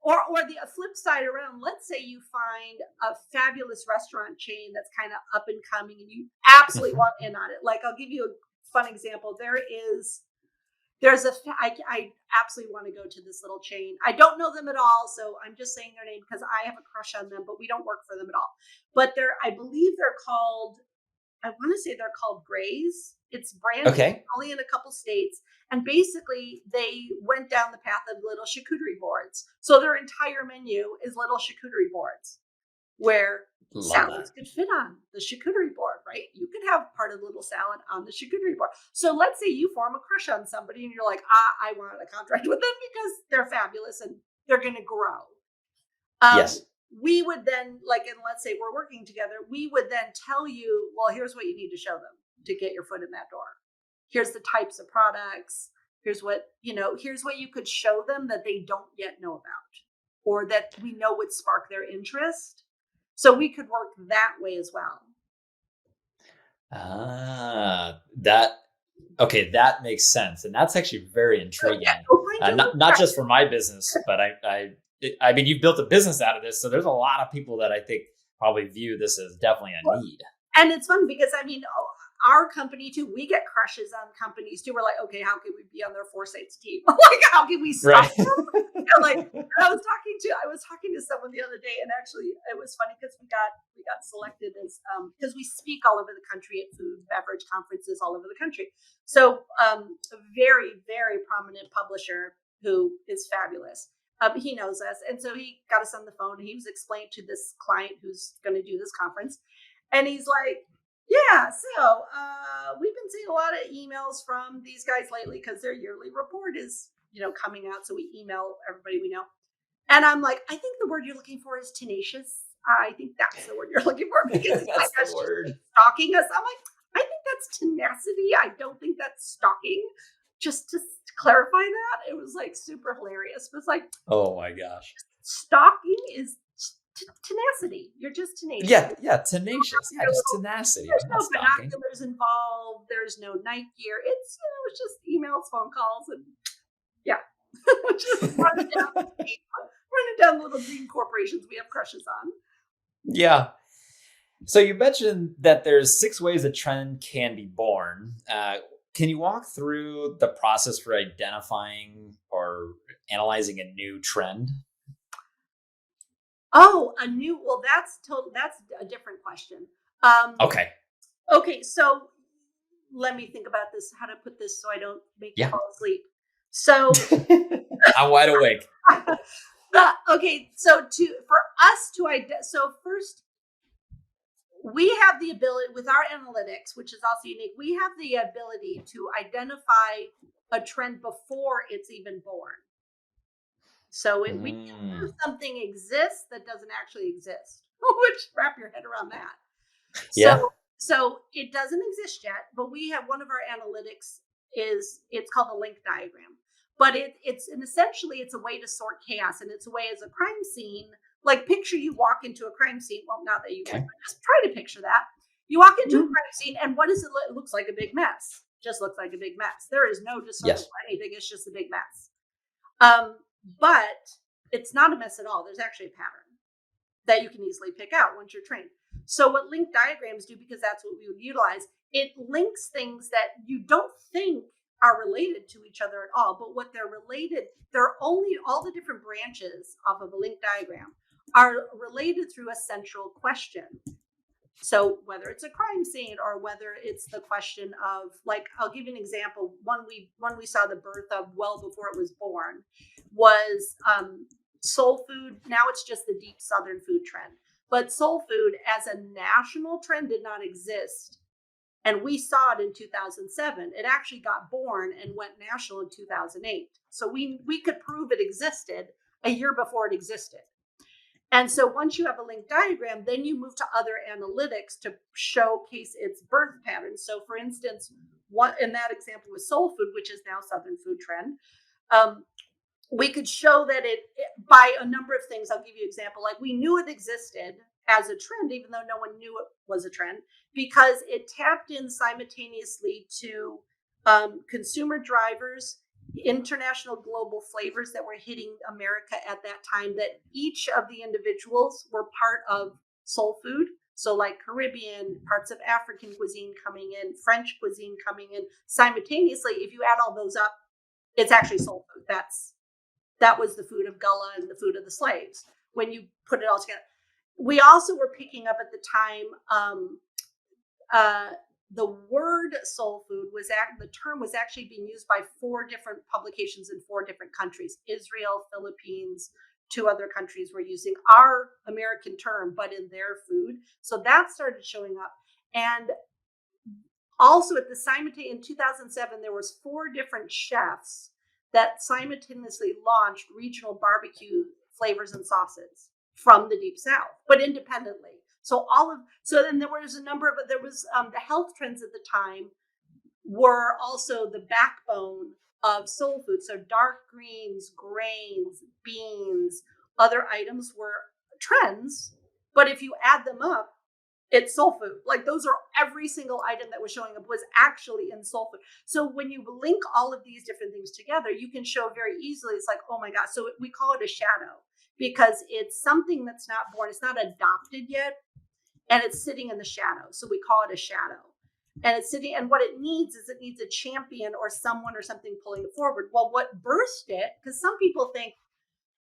Or the flip side around, let's say you find a fabulous restaurant chain that's kind of up and coming and you absolutely want in on it. Like, I'll give you a fun example. I absolutely want to go to this little chain. I don't know them at all, so I'm just saying their name because I have a crush on them, but we don't work for them at all. But I believe I want to say they're called Gray's. It's branded only in a couple states. And basically they went down the path of little charcuterie boards. So their entire menu is little charcuterie boards where salads could fit on the charcuterie board, right? You could have part of the little salad on the charcuterie board. So let's say you form a crush on somebody and you're like, I want a contract with them because they're fabulous and they're going to grow. Yes. We would then, and let's say we're working together, we would then tell you, well, here's what you need to show them to get your foot in that door. Here's the types of products. Here's what you could show them that they don't yet know about or that we know would spark their interest. So we could work that way as well. That makes sense. And that's actually very intriguing. Not just for my business, but I mean, you've built a business out of this. So there's a lot of people that I think probably view this as definitely a need. And it's fun because, our company too, we get crushes on companies too. We're like, okay, how can we be on their foresights team? How can we stop them? I was talking to someone the other day, and actually it was funny because we got selected as because we speak all over the country at food beverage conferences all over the country. So a very, very prominent publisher who is fabulous. He knows us, and so he got us on the phone. And he was explaining to this client who's going to do this conference, and he's like, yeah, so we've been seeing a lot of emails from these guys lately because their yearly report is, coming out. So we email everybody we know. And I'm like, I think the word you're looking for is tenacious. I think that's the word you're looking for because that's the word. Stalking us. I'm like, I think that's tenacity. I don't think that's stalking. Just to clarify that, it was like super hilarious. It was like, oh my gosh, stalking is tenacity. You're just tenacious. Yeah, tenacious. Yeah, just tenacity. There's no binoculars involved. There's no night gear. It's just emails, phone calls, and just running down the little green corporations we have crushes on. Yeah. So you mentioned that there's 6 ways a trend can be born. Can you walk through the process for identifying or analyzing a new trend? Oh, well, that's a different question. Um, Okay. okay, so let me think about this, how to put this so I don't make you Yeah. fall asleep. So, I'm wide awake. okay, so for us to so first we have the ability with our analytics, which is also unique. We have the ability to identify a trend before it's even born. So we can prove Mm. something exists that doesn't actually exist. Which, wrap your head around that. So Yeah. so it doesn't exist yet, but we have one of our analytics it's called the link diagram. But essentially it's a way to sort chaos, and it's a way as a crime scene. Like, picture you walk into a crime scene. Well, not that you would, Okay. but just try to picture that. You walk into a Mm. crime scene, and what does it look? It looks like a big mess. Just looks like a big mess. There is no discernible Yes. anything. It's just a big mess. Um, but it's not a mess at all. There's actually a pattern that you can easily pick out once you're trained. So what link diagrams do, because that's what we would utilize, it links things that you don't think are related to each other at all. But what they're related, they're only all the different branches off of a link diagram are related through a central question. So whether it's a crime scene or whether it's the question of, like, I'll give you an example. One we saw the birth of well before it was born was soul food. Now it's just the deep Southern food trend, but soul food as a national trend did not exist. And we saw it in 2007. It actually got born and went national in 2008. So we could prove it existed a year before it existed. And so once you have a link diagram, then you move to other analytics to showcase its birth patterns. So for instance, what in that example was soul food, which is now Southern food trend. We could show that it by a number of things. I'll give you an example. Like, we knew it existed as a trend, even though no one knew it was a trend, because it tapped in simultaneously to consumer drivers, international global flavors that were hitting America at that time, that each of the individuals were part of soul food. So like Caribbean, parts of African cuisine coming in, French cuisine coming in simultaneously. If you add all those up, it's actually soul food. That was the food of Gullah and the food of the slaves when you put it all together. We also were picking up at the time the word soul food the term was actually being used by 4 different publications in 4 different countries: Israel, Philippines, 2 other countries were using our American term, but in their food. So that started showing up. And also at the simultaneous in 2007, there was 4 different chefs that simultaneously launched regional barbecue flavors and sauces from the Deep South, but independently. So then there was the health trends at the time were also the backbone of soul food. So dark greens, grains, beans, other items were trends, but if you add them up, it's soul food. Like, those are every single item that was showing up was actually in soul food. So when you link all of these different things together, you can show very easily. It's like, oh my God. So we call it a shadow because it's something that's not born. It's not adopted yet. And it's sitting in the shadow. So we call it a shadow. And it's sitting, and what it needs is it needs a champion or someone or something pulling it forward. Well, what burst it, because some people think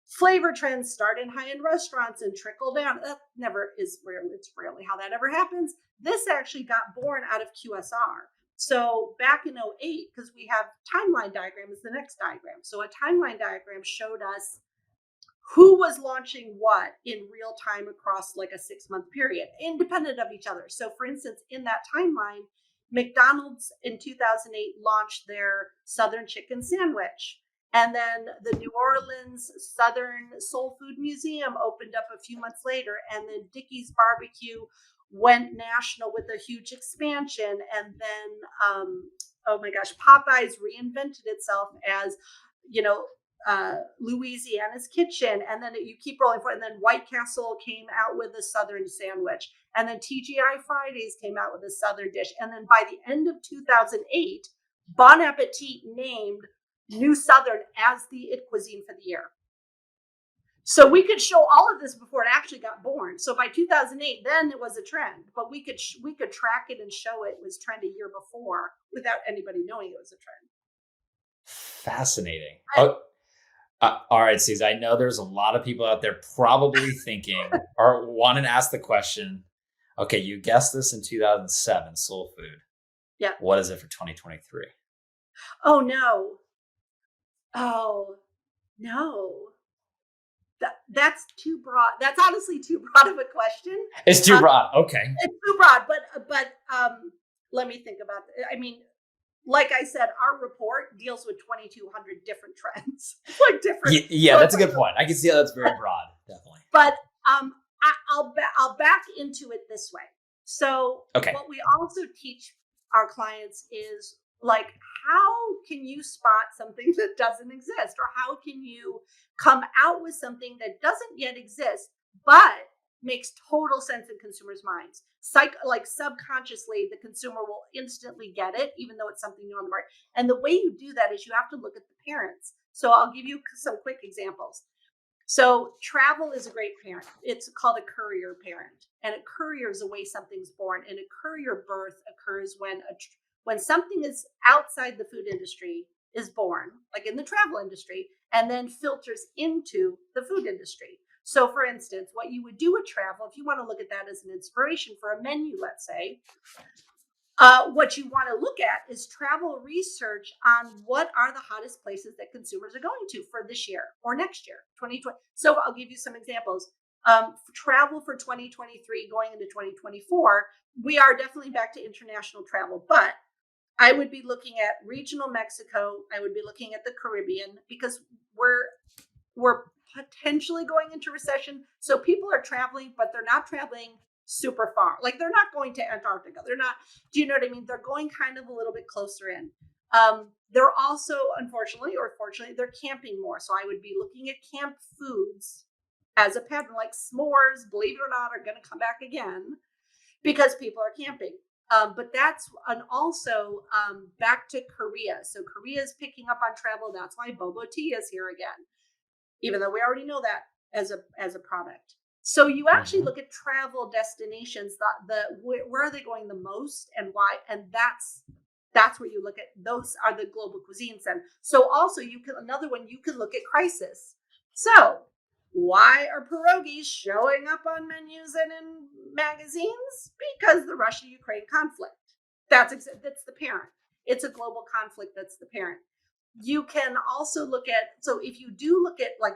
flavor trends start in high-end restaurants and trickle down. That never is real. It's rarely how that ever happens. This actually got born out of QSR. So back in '08, because we have timeline diagram is the next diagram. So a timeline diagram showed us who was launching what in real time across like a 6-month period, independent of each other. So for instance, in that timeline, McDonald's in 2008 launched their Southern chicken sandwich. And then the New Orleans Southern Soul Food Museum opened up a few months later. And then Dickey's Barbecue went national with a huge expansion. And then, oh my gosh, Popeyes reinvented itself as, you know, Louisiana's Kitchen, and then you keep rolling forward. And then White Castle came out with a Southern sandwich, and then TGI Fridays came out with a Southern dish. And then by the end of 2008, Bon Appetit named New Southern as the it cuisine for the year. So we could show all of this before it actually got born. So by 2008, then it was a trend, but we could track it and show it was trend a year before without anybody knowing it was a trend. Fascinating. All right, Suzy, I know there's a lot of people out there probably thinking or wanting to ask the question, okay, you guessed this in 2007, soul food. Yeah. What is it for 2023? Oh, no. Oh, no. That's too broad. That's honestly too broad of a question. It's too broad. Okay. It's too broad, but let me think about it. I mean, like I said, our report deals with 2,200 different trends. Like different. Yeah, that's a good point. I can see how that's very broad, definitely. But I'll back into it this way. So what we also teach our clients is like, how can you spot something that doesn't exist, or how can you come out with something that doesn't yet exist, but makes total sense in consumers' minds? Like subconsciously, the consumer will instantly get it, even though it's something new on the market. And the way you do that is you have to look at the parents. So I'll give you some quick examples. So travel is a great parent. It's called a courier parent, and a courier is the way something's born. And a courier birth occurs when something is outside the food industry is born, like in the travel industry, and then filters into the food industry. So for instance, what you would do with travel, if you want to look at that as an inspiration for a menu, let's say, what you want to look at is travel research on what are the hottest places that consumers are going to for this year or next year, 2020. So I'll give you some examples. Travel for 2023 going into 2024, we are definitely back to international travel, but I would be looking at regional Mexico. I would be looking at the Caribbean, because we're potentially going into recession. So people are traveling, but they're not traveling super far. Like they're not going to Antarctica. They're not, do you know what I mean? They're going kind of a little bit closer in. They're also, unfortunately or fortunately, they're camping more. So I would be looking at camp foods as a pattern, like s'mores, believe it or not, are going to come back again because people are camping. But that's, and also back to Korea. So Korea is picking up on travel. That's why boba tea is here again, even though we already know that as a product. So you actually look at travel destinations, where are they going the most and why? And that's where you look at, those are the global cuisines. And so also you can look at crisis. So why are pierogies showing up on menus and in magazines? Because the Russia-Ukraine conflict. That's the parent. It's a global conflict. That's the parent. You can also look at, so if you do look at like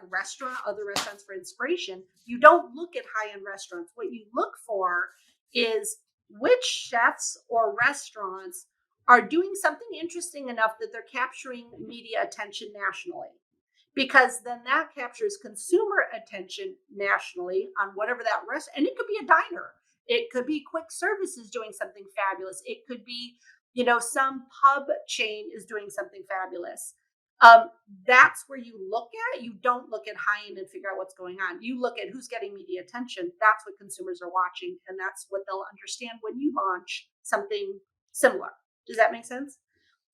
other restaurants for inspiration, you don't look at high-end restaurants. What you look for is which chefs or restaurants are doing something interesting enough that they're capturing media attention nationally. Because then that captures consumer attention nationally on whatever that restaurant, and it could be a diner. It could be quick services doing something fabulous. It could be, some pub chain is doing something fabulous. That's where you look at. You don't look at high end and figure out what's going on. You look at who's getting media attention. That's what consumers are watching, and that's what they'll understand when you launch something similar. Does that make sense?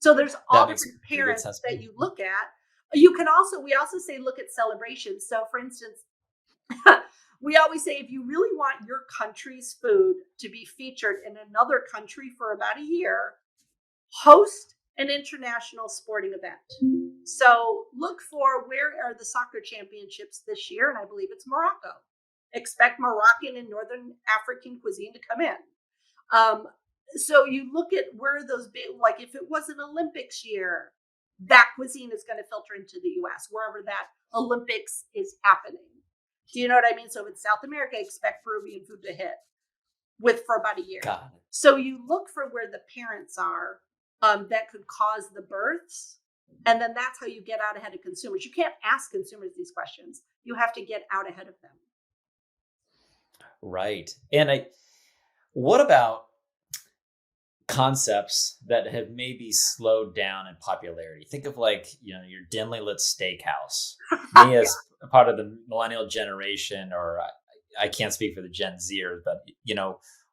So there's all different parents that you look at. We also say look at celebrations. So for instance, we always say, if you really want your country's food to be featured in another country for about a year, host an international sporting event. So look for, where are the soccer championships this year? And I believe it's Morocco. Expect Moroccan and Northern African cuisine to come in. So you look at where those big, like if it was an Olympics year, that cuisine is going to filter into the US, wherever that Olympics is happening. Do you know what I mean? So if it's South America, expect Peruvian food to hit for about a year. So you look for where the parents are that could cause the births. And then that's how you get out ahead of consumers. You can't ask consumers these questions. You have to get out ahead of them. Right. And what about concepts that have maybe slowed down in popularity? Think of your dimly lit steakhouse. Me as a part of the millennial generation, or I can't speak for the Gen Zers, but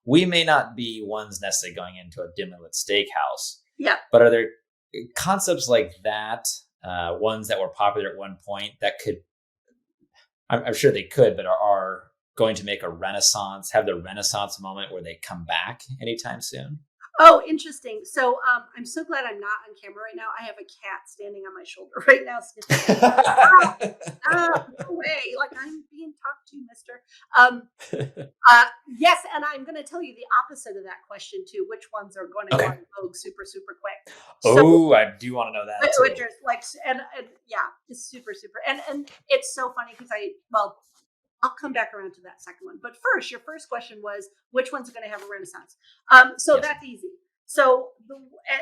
we may not be ones necessarily going into a dimly lit steakhouse. Yeah. But are there concepts like that, ones that were popular at one point, that could I'm sure they could, but are going to make a renaissance, have the renaissance moment where they come back anytime soon? Oh, interesting. So I'm so glad I'm not on camera right now. I have a cat standing on my shoulder right now, sniffing. No way. Like, I'm being talked to, mister. Um, yes, and I'm going to tell you the opposite of that question too. Which ones are going to go Okay. on vogue super, super quick? So, Oh, I do want to know that too. which is like, and yeah, it's super, super, and it's so funny because I'll come back around to that second one. But first, your first question was which one's going to have a renaissance? So Yes. that's easy. So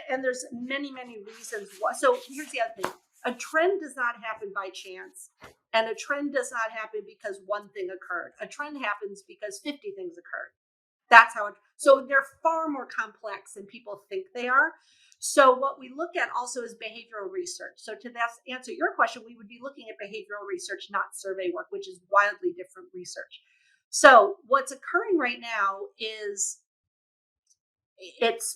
and there's many, many reasons why. So here's the other thing: a trend does not happen by chance, and a trend does not happen because one thing occurred. A trend happens because 50 things occurred. That's how it. So they're far more complex than people think they are. So what we look at also is behavioral research. So to answer your question, we would be looking at behavioral research, not survey work, which is wildly different research. So what's occurring right now is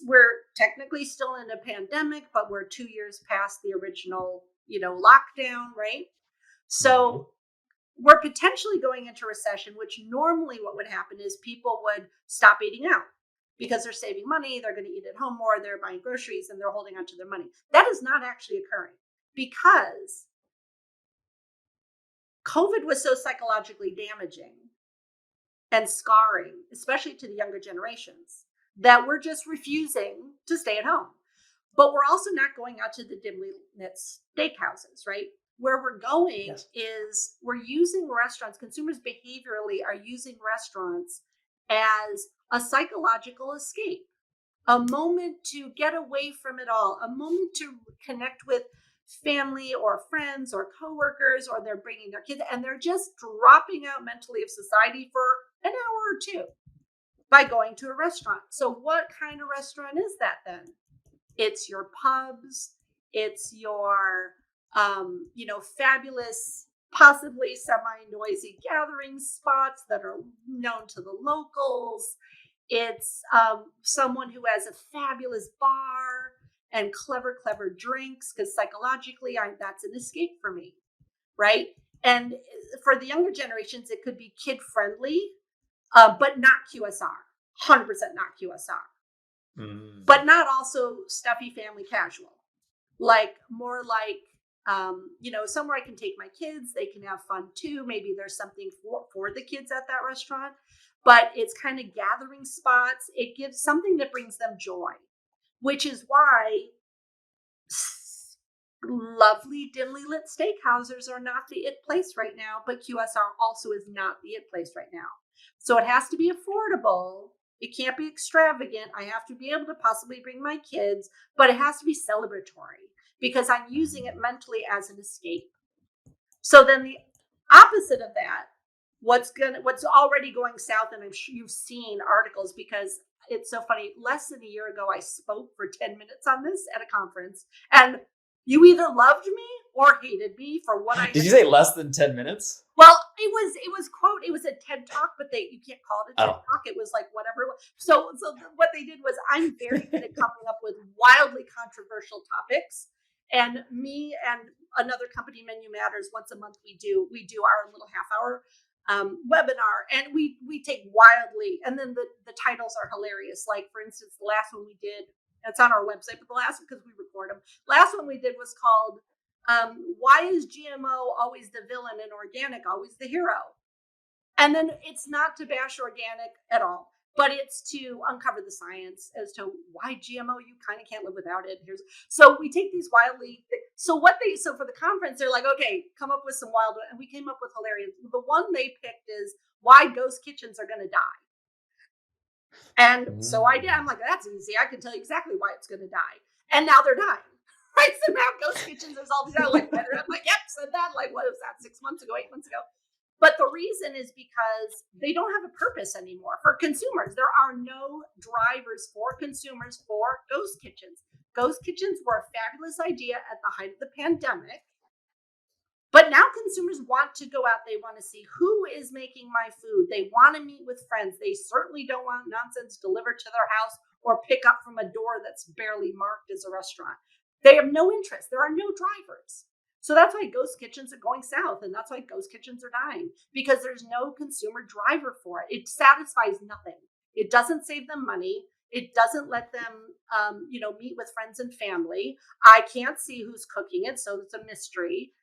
we're technically still in a pandemic, but we're 2 years past the original, lockdown, right? So we're potentially going into recession, which normally what would happen is people would stop eating out because they're saving money, they're going to eat at home more, they're buying groceries, and they're holding onto their money. That is not actually occurring because COVID was so psychologically damaging and scarring, especially to the younger generations, that we're just refusing to stay at home. But we're also not going out to the dimly lit steakhouses, right? Where we're going is we're using restaurants. Consumers behaviorally are using restaurants as a psychological escape, a moment to get away from it all, a moment to connect with family or friends or coworkers, or they're bringing their kids and they're just dropping out mentally of society for an hour or two by going to a restaurant. So what kind of restaurant is that then? It's your pubs, it's your fabulous, possibly semi-noisy gathering spots that are known to the locals. It's someone who has a fabulous bar and clever drinks, because psychologically that's an escape for me, right? And for the younger generations, it could be kid friendly, but not QSR, 100% not QSR. But not also stuffy family casual, like more like, somewhere I can take my kids, they can have fun too. Maybe there's something for the kids at that restaurant, but it's kind of gathering spots. It gives something that brings them joy, which is why lovely dimly lit steakhouses are not the it place right now, but QSR also is not the it place right now. So it has to be affordable. It can't be extravagant. I have to be able to possibly bring my kids, but it has to be celebratory because I'm using it mentally as an escape. So then the opposite of that, what's already going south, and I'm sure you've seen articles because it's so funny. Less than a year ago, I spoke for 10 minutes on this at a conference, and you either loved me or hated me for what I Did you say less than 10 minutes? Well, it was a TED Talk, but you can't call it a TED Talk. It was like whatever. So what they did was, I'm very good at coming up with wildly controversial topics. And me and another company, Menu Matters, once a month we do our little half-hour webinar, and we take wildly, and then the titles are hilarious. Like, for instance, the last one we did, it's on our website, but the last one, because we record them, last one we did was called why is GMO always the villain and organic always the hero? And then it's not to bash organic at all, but it's to uncover the science as to why GMO, you kind of can't live without it. So we take these wildly, so for the conference, they're like, okay, come up with some wild, and we came up with hilarious. The one they picked is why ghost kitchens are going to die. And so I'm like, that's easy. I can tell you exactly why it's going to die. And now they're dying. Right? So now ghost kitchens, there's all these other I'm like, yep, said that. Like, what was that, 6 months ago, 8 months ago? But the reason is because they don't have a purpose anymore for consumers. There are no drivers for consumers for ghost kitchens. Ghost kitchens were a fabulous idea at the height of the pandemic. But now consumers want to go out. They want to see who is making my food. They want to meet with friends. They certainly don't want nonsense delivered to their house or pick up from a door that's barely marked as a restaurant. They have no interest. There are no drivers. So that's why ghost kitchens are going south, and that's why ghost kitchens are dying, because there's no consumer driver for it. It satisfies nothing. It doesn't save them money. It doesn't let them, meet with friends and family. I can't see who's cooking it, so it's a mystery.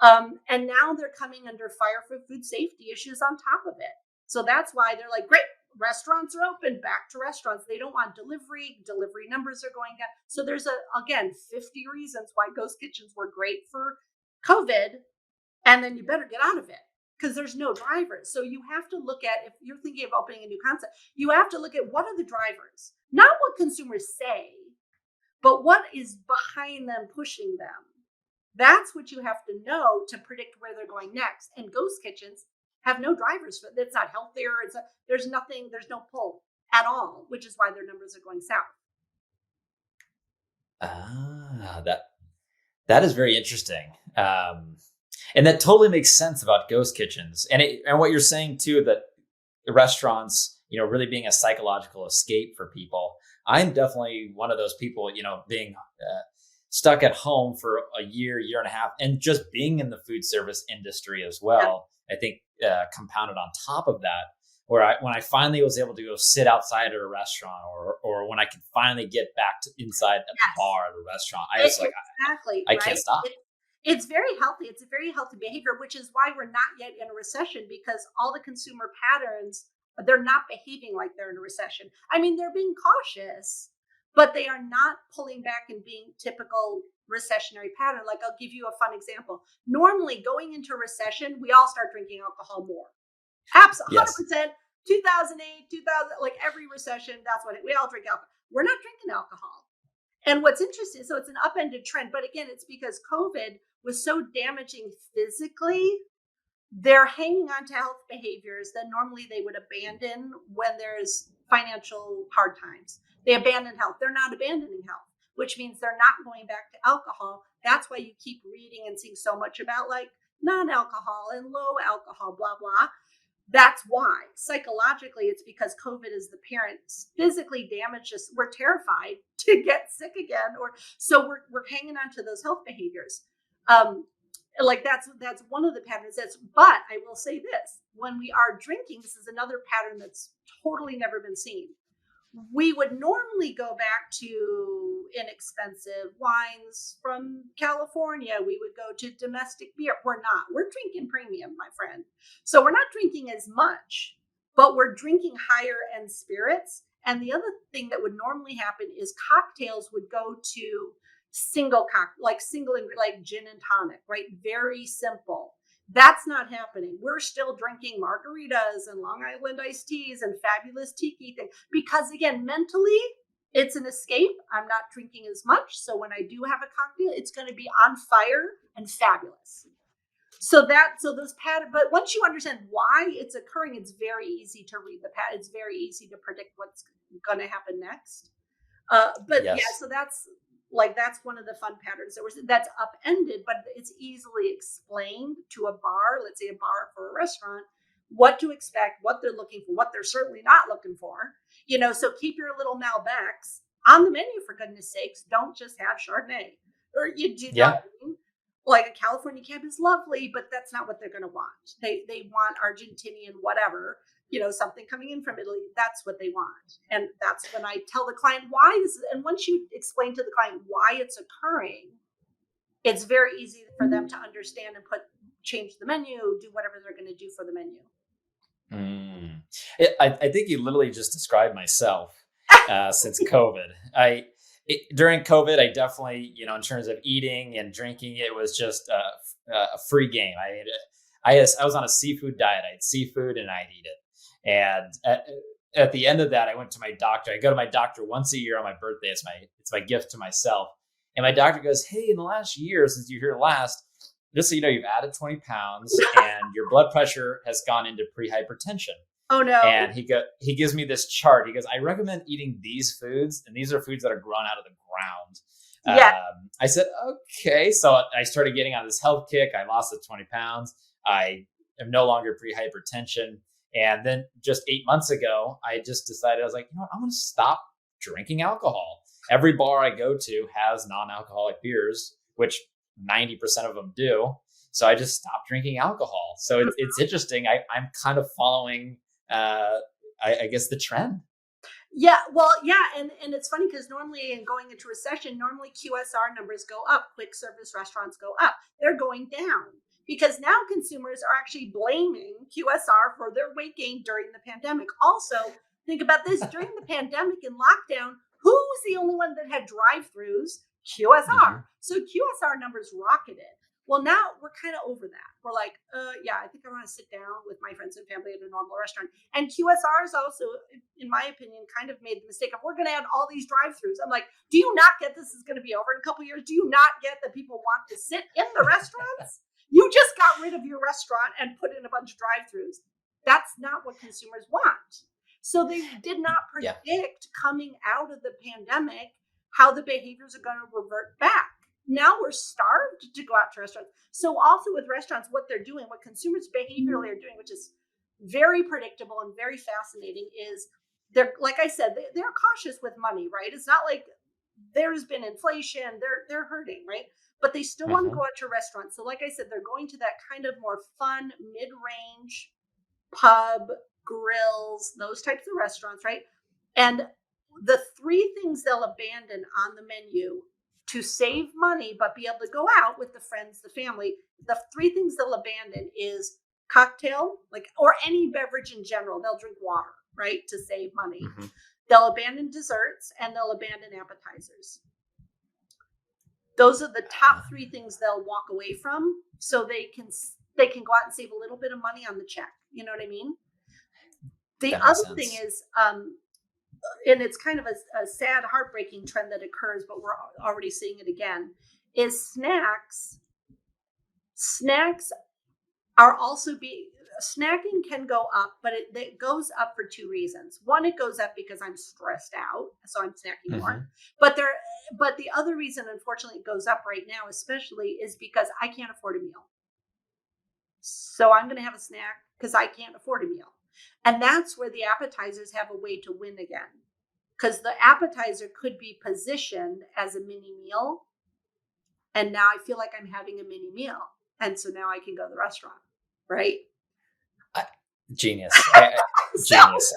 And now they're coming under fire for food safety issues on top of it. So that's why they're like, great, restaurants are open, back to restaurants. They don't want delivery. Delivery numbers are going down. So there's, again, 50 reasons why ghost kitchens were great for COVID. And then you better get out of it because there's no drivers. So you have to look at, if you're thinking of opening a new concept, you have to look at what are the drivers, not what consumers say, but what is behind them pushing them. That's what you have to know to predict where they're going next. And ghost kitchens have no drivers for it. It's not healthier. There's no pull at all, which is why their numbers are going south. That is very interesting. And that totally makes sense about ghost kitchens. And what you're saying too, that the restaurants, really being a psychological escape for people. I'm definitely one of those people, being stuck at home for a year and a half, and just being in the food service industry as well. Yeah. I think compounded on top of that, when I finally was able to go sit outside at a restaurant, or when I could finally get back to inside at the bar at a restaurant, I was I can't stop. It's very healthy. It's a very healthy behavior, which is why we're not yet in a recession, because all the consumer patterns, they're not behaving like they're in a recession. I mean, they're being cautious, but they are not pulling back and being typical recessionary pattern. Like, I'll give you a fun example. Normally, going into recession, we all start drinking alcohol more. Absolutely, 100%. 2008, 2000, like every recession, that's what we all drink alcohol. We're not drinking alcohol. And what's interesting, so it's an upended trend, but again, it's because COVID was so damaging physically. They're hanging on to health behaviors that normally they would abandon when there's financial hard times. They abandon health. They're not abandoning health, which means they're not going back to alcohol. That's why you keep reading and seeing so much about like non-alcohol and low alcohol, blah, blah. That's why. Psychologically, it's because COVID is the parents physically damaged us. We're terrified to get sick again, so we're hanging on to those health behaviors. Like that's one of the patterns. But I will say this: when we are drinking, this is another pattern that's totally never been seen. We would normally go back to inexpensive wines from California. We would go to domestic beer. We're not. We're drinking premium, my friend. So we're not drinking as much, but we're drinking higher end spirits. And the other thing that would normally happen is cocktails would go to single like gin and tonic, right? Very simple. That's not happening. We're still drinking margaritas and Long Island iced teas and fabulous tiki things because, again, mentally, it's an escape. I'm not drinking as much. So when I do have a cocktail, it's going to be on fire and fabulous. So those patterns, but once you understand why it's occurring, it's very easy to read the pattern. It's very easy to predict what's going to happen next. So that's one of the fun patterns that's upended, but it's easily explained to a bar, let's say a bar for a restaurant, what to expect, what they're looking for, what they're certainly not looking for. So keep your little Malbecs on the menu, for goodness sakes. Don't just have Chardonnay. Or you do not. Like a California cab is lovely, but that's not what they're going to want. They want Argentinian whatever, something coming in from Italy. That's what they want. And that's when I tell the client why this is. And once you explain to the client why it's occurring, it's very easy for them to understand and change the menu, do whatever they're going to do for the menu. I think you literally just described myself since COVID. During COVID, I definitely, in terms of eating and drinking, it was just a free game. I was on a seafood diet. I had seafood and I'd eat it. And at the end of that, I went to my doctor. I go to my doctor once a year on my birthday. It's my gift to myself. And my doctor goes, "Hey, in the last year, since you were here last, just so you know, you've added 20 pounds and your blood pressure has gone into pre-hypertension." Oh no. And he gives me this chart. He goes, "I recommend eating these foods, and these are foods that are grown out of the ground." Yeah. I said, okay. So I started getting on this health kick. I lost the 20 pounds. I am no longer pre-hypertension. And then just 8 months ago, I just decided, I was like, I'm going to stop drinking alcohol. Every bar I go to has non-alcoholic beers, which 90% of them do. So I just stopped drinking alcohol. So it's interesting. I'm kind of following, I guess, the trend. Yeah, well, yeah, and it's funny because normally in going into recession, normally QSR numbers go up, quick service restaurants go up. They're going down because now consumers are actually blaming QSR for their weight gain during the pandemic. Also, think about this, during the pandemic and lockdown, who was the only one that had drive-throughs? QSR. So QSR numbers rocketed. Well, now we're kind of over that. We're like, yeah, I think I want to sit down with my friends and family at a normal restaurant. And QSRs also, in my opinion, kind of made the mistake of we're going to add all these drive-throughs. I'm like, do you not get this is going to be over in a couple of years? Do you not get that people want to sit in the restaurants? You just got rid of your restaurant and put in a bunch of drive-throughs. That's not what consumers want. So they did not predict coming out of the pandemic how the behaviors are going to revert back. Now we're starved to go out to restaurants. So also with restaurants, what they're doing, what consumers behaviorally are doing, which is very predictable and very fascinating, is they're, like I said, they're cautious with money, right? It's not like there's been inflation, they're hurting, right? But they still want to go out to restaurants. So like I said, they're going to that kind of more fun, mid-range pub, grills, those types of restaurants, right? And the three things they'll abandon on the menu to save money, but be able to go out with the friends, the family, the three things they'll abandon is cocktail, or any beverage in general. They'll drink water, right, to save money. They'll abandon desserts and they'll abandon appetizers. Those are the top three things they'll walk away from, so they can go out and save a little bit of money on the check. You know what I mean? The other thing is, and it's kind of a sad, heartbreaking trend that occurs, but we're already seeing it again, is snacks. Snacks are also snacking can go up, but it goes up for two reasons. One, it goes up because I'm stressed out, so I'm snacking more. But the other reason, unfortunately, it goes up right now, especially, is because I can't afford a meal. So I'm going to have a snack because I can't afford a meal. And that's where the appetizers have a way to win again. Because the appetizer could be positioned as a mini meal. And now I feel like I'm having a mini meal. And so now I can go to the restaurant, right? Genius. Genius.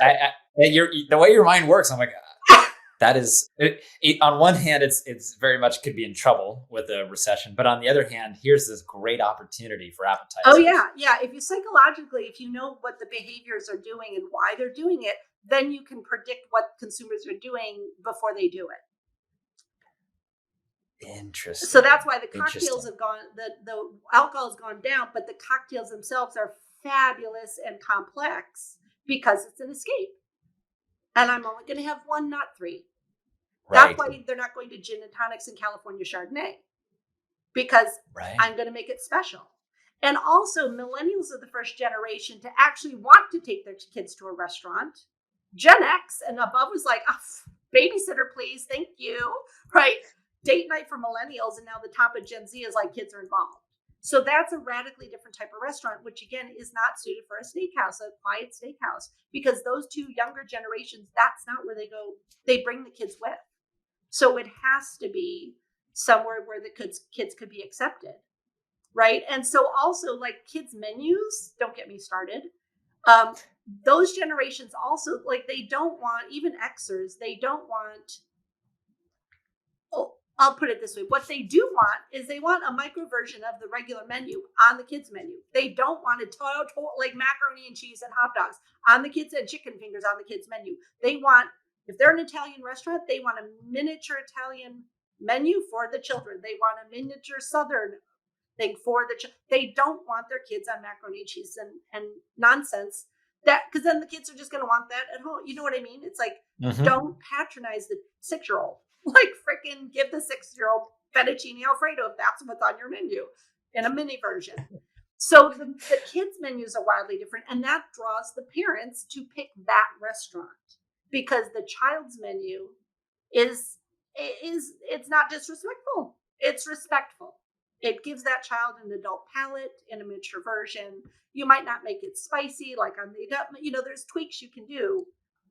The way your mind works, I'm like, that is, on one hand, it's very much could be in trouble with a recession. But on the other hand, here's this great opportunity for appetizers. Oh, yeah. Yeah. If you psychologically, if you know what the behaviors are doing and why they're doing it, then you can predict what consumers are doing before they do it. Interesting. So that's why the cocktails have gone, the alcohol has gone down, but the cocktails themselves are fabulous and complex because it's an escape. And I'm only going to have one, not three. Right. That's why they're not going to gin and tonics and California Chardonnay, because I'm going to make it special. And also, millennials are the first generation to actually want to take their kids to a restaurant. Gen X and above was like, babysitter, please, thank you, right? Date night for millennials, and now the top of Gen Z is like kids are involved. So that's a radically different type of restaurant, which again is not suited for a steakhouse, a quiet steakhouse, because those two younger generations, that's not where they go. They bring the kids with. So it has to be somewhere where the kids could be accepted, right? And so also, like, kids' menus, don't get me started. Those generations also, like, they don't want, even Xers, they don't want, I'll put it this way. What they do want is they want a micro version of the regular menu on the kids' menu. They don't want a total, like, macaroni and cheese and hot dogs on the kids and chicken fingers on the kids' menu. They want, if they're an Italian restaurant, they want a miniature Italian menu for the children. They want a miniature Southern thing for the they don't want their kids on macaroni and cheese and nonsense, that because then the kids are just going to want that at home. You know what I mean? It's like, don't patronize the 6-year-old. Like, freaking give the 6-year-old fettuccine alfredo if that's what's on your menu in a mini version. So the kids' menus are wildly different, and that draws the parents to pick that restaurant, because the child's menu is it's not disrespectful. It's respectful. It gives that child an adult palate in a mature version. You might not make it spicy, like on the, there's tweaks you can do,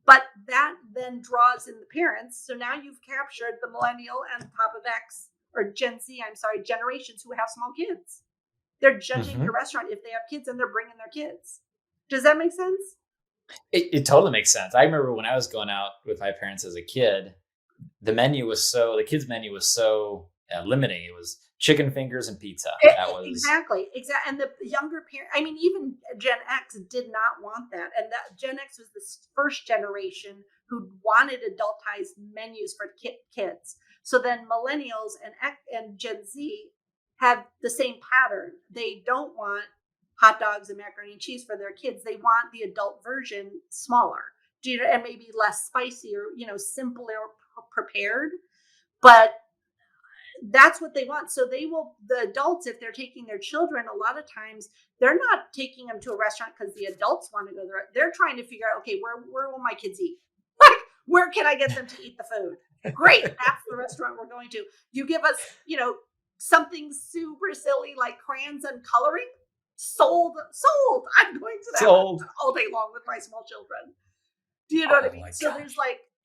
but that then draws in the parents. So now you've captured the millennial and top of X or Gen Z, I'm sorry, generations who have small kids. They're judging your restaurant if they have kids and they're bringing their kids. Does that make sense? It totally makes sense. I remember when I was going out with my parents as a kid, the kids menu was so limiting. It was chicken fingers and pizza. That was exactly. And the younger parent, I mean, even Gen X did not want that. And that Gen X was the first generation who wanted adultized menus for kids. So then millennials and Gen Z have the same pattern. They don't want hot dogs and macaroni and cheese for their kids. They want the adult version smaller, and maybe less spicy or, simpler prepared. But that's what they want. So the adults, if they're taking their children, a lot of times they're not taking them to a restaurant because the adults want to go there. They're trying to figure out, okay, where will my kids eat? Like, where can I get them to eat the food? Great. That's the restaurant we're going to. You give us, something super silly like crayons and coloring. Sold. I'm going to that all day long with my small children. Do you know what I mean? So there's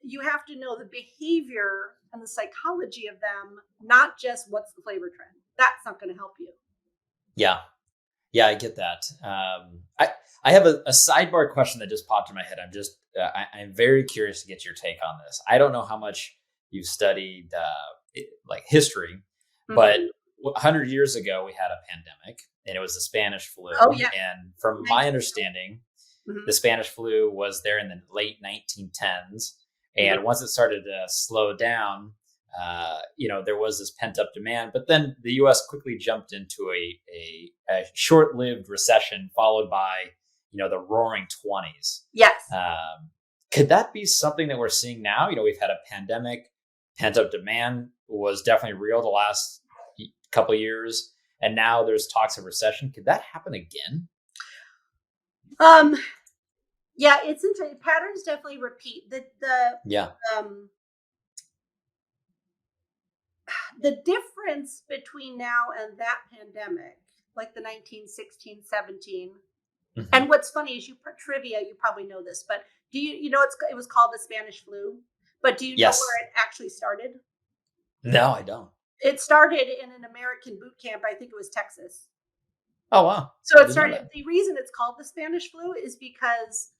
you have to know the behavior and the psychology of them, not just what's the flavor trend. That's not going to help you. Yeah, I get that. I have a sidebar question that just popped in my head. I'm very curious to get your take on this. I don't know how much you've studied history, but 100 years ago we had a pandemic, and it was the Spanish flu. Oh yeah. And from my understanding, the Spanish flu was there in the late 1910s. And once it started to slow down, there was this pent up demand. But then the U.S. quickly jumped into a short lived recession, followed by, the roaring 20s. Yes. Could that be something that we're seeing now? We've had a pandemic, pent up demand was definitely real the last couple of years. And now there's talks of recession. Could that happen again? Yeah, it's interesting. Patterns definitely repeat. The difference between now and that pandemic, like the 1916, 17, and what's funny is trivia, you probably know this, but do you know it was called the Spanish flu, but do you know where it actually started? No, I don't. It started in an American boot camp. I think it was Texas. Oh, wow. So it started, the reason it's called the Spanish flu is because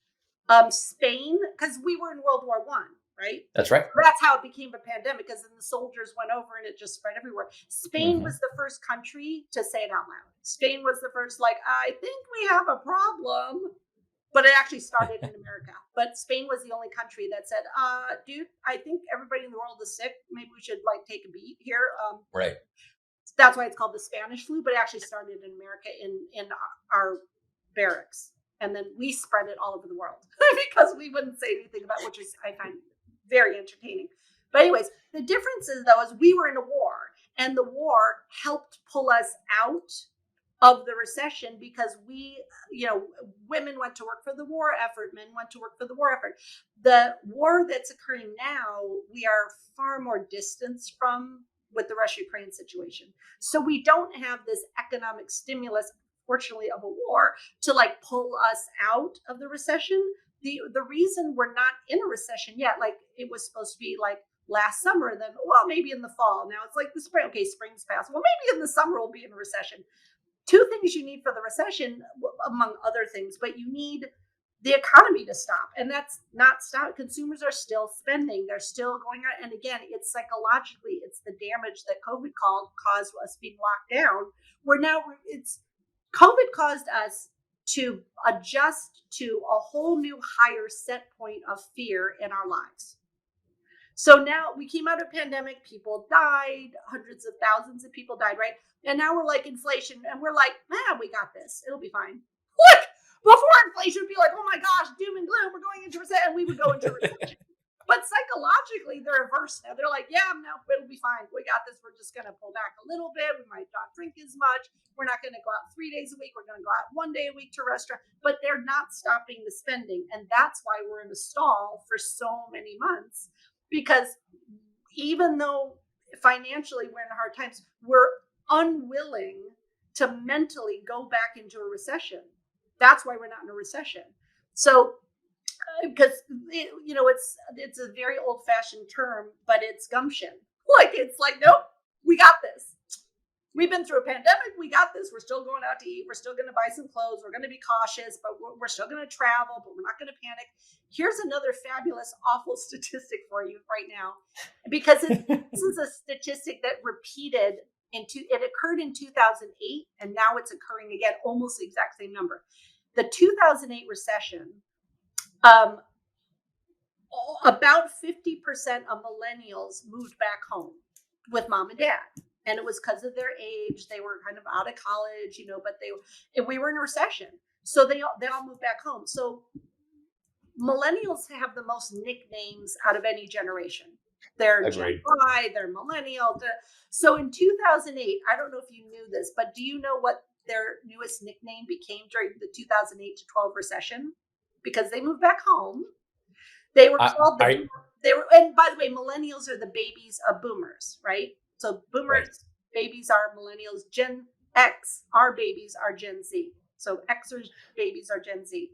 Spain, because we were in World War I, right? That's right. That's how it became a pandemic, because then the soldiers went over and it just spread everywhere. Spain was the first country to say it out loud. Spain was the first, I think we have a problem. But it actually started in America. But Spain was the only country that said, dude, I think everybody in the world is sick. Maybe we should take a beat here. Right. That's why it's called the Spanish flu, but it actually started in America in our barracks. And then we spread it all over the world because we wouldn't say anything about, which is, I find very entertaining. But anyways, the difference is, though, is we were in a war, and the war helped pull us out of the recession because women went to work for the war effort, men went to work for the war effort. The war that's occurring now, we are far more distanced from with the Russia-Ukraine situation. So we don't have this economic stimulus, fortunately, of a war to pull us out of the recession. The reason we're not in a recession yet, it was supposed to be last summer, then, well, maybe in the fall. Now it's the spring. Okay, spring's past. Well, maybe in the summer we'll be in a recession. Two things you need for the recession, among other things, but you need the economy to stop. And that's not stop. Consumers are still spending. They're still going out. And again, it's psychologically, it's the damage that COVID caused us being locked down. COVID caused us to adjust to a whole new higher set point of fear in our lives. So now we came out of pandemic, people died, hundreds of thousands of people died, right? And now we're inflation, and we're we got this. It'll be fine. Look, before inflation would be oh my gosh, doom and gloom, we're going into recession, and we would go into recession. But psychologically, they're averse now. They're no, it'll be fine. We got this. We're just going to pull back a little bit. We might not drink as much. We're not going to go out 3 days a week. We're going to go out 1 day a week to a restaurant. But they're not stopping the spending. And that's why we're in a stall for so many months. Because even though financially we're in hard times, we're unwilling to mentally go back into a recession. That's why we're not in a recession. So, because it's a very old-fashioned term, but it's gumption. Nope, We got this. We've been through a pandemic. We got this. We're still going out to eat. We're still going to buy some clothes. We're going to be cautious, but we're still going to travel, but we're not going to panic. Here's another fabulous, awful statistic for you right now, because this is a statistic that repeated it occurred in 2008, and now it's occurring again, almost the exact same number. The 2008 recession, about 50% of millennials moved back home with mom and dad. And it was because of their age. They were kind of out of college, but we were in a recession. So they all moved back home. So millennials have the most nicknames out of any generation. They're Gen Y, they're millennial. So in 2008, I don't know if you knew this, but do you know what their newest nickname became during the 2008 to 12 recession? Because they moved back home. They were called and by the way, millennials are the babies of boomers, right? So boomers, babies are millennials. Gen X, our babies are Gen Z. So Xers babies are Gen Z.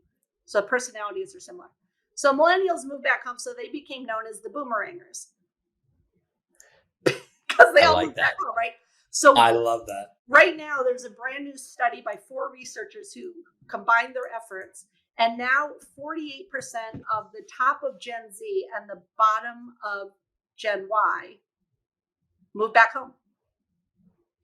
So personalities are similar. So millennials moved back home, so they became known as the boomerangers. Because they all moved back home, right? So I love that. Right now, there's a brand new study by 4 researchers who combined their efforts. And now 48% of the top of Gen Z and the bottom of Gen Y moved back home.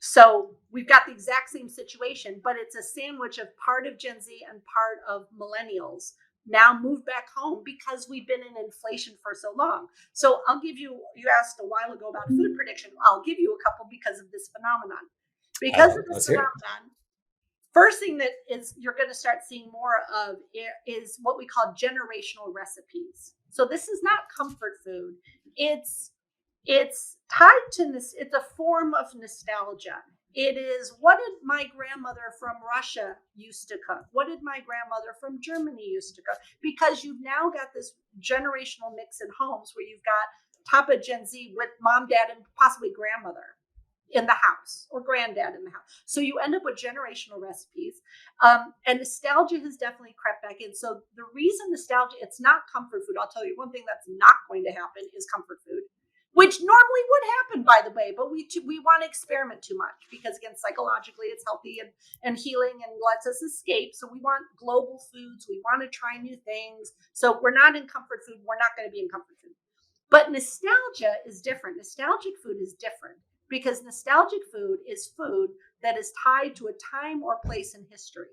So we've got the exact same situation, but it's a sandwich of part of Gen Z and part of millennials now moved back home because we've been in inflation for so long. So you asked a while ago about food prediction. I'll give you a couple because of this phenomenon. Because of this phenomenon, first thing that is you're going to start seeing more of is what we call generational recipes. So this is not comfort food. It's tied to this. It's a form of nostalgia. It is, what did my grandmother from Russia used to cook? What did my grandmother from Germany used to cook? Because you've now got this generational mix in homes where you've got top of Gen Z with mom, dad, and possibly grandmother in the house or granddad in the house. So you end up with generational recipes. And nostalgia has definitely crept back in. So the reason nostalgia, it's not comfort food. I'll tell you one thing that's not going to happen is comfort food, which normally would happen, by the way, but we want to experiment too much because, again, psychologically it's healthy and healing and lets us escape. So we want global foods. We want to try new things. So we're not in comfort food. We're not going to be in comfort food. But nostalgia is different. Nostalgic food is different because nostalgic food is food that is tied to a time or place in history.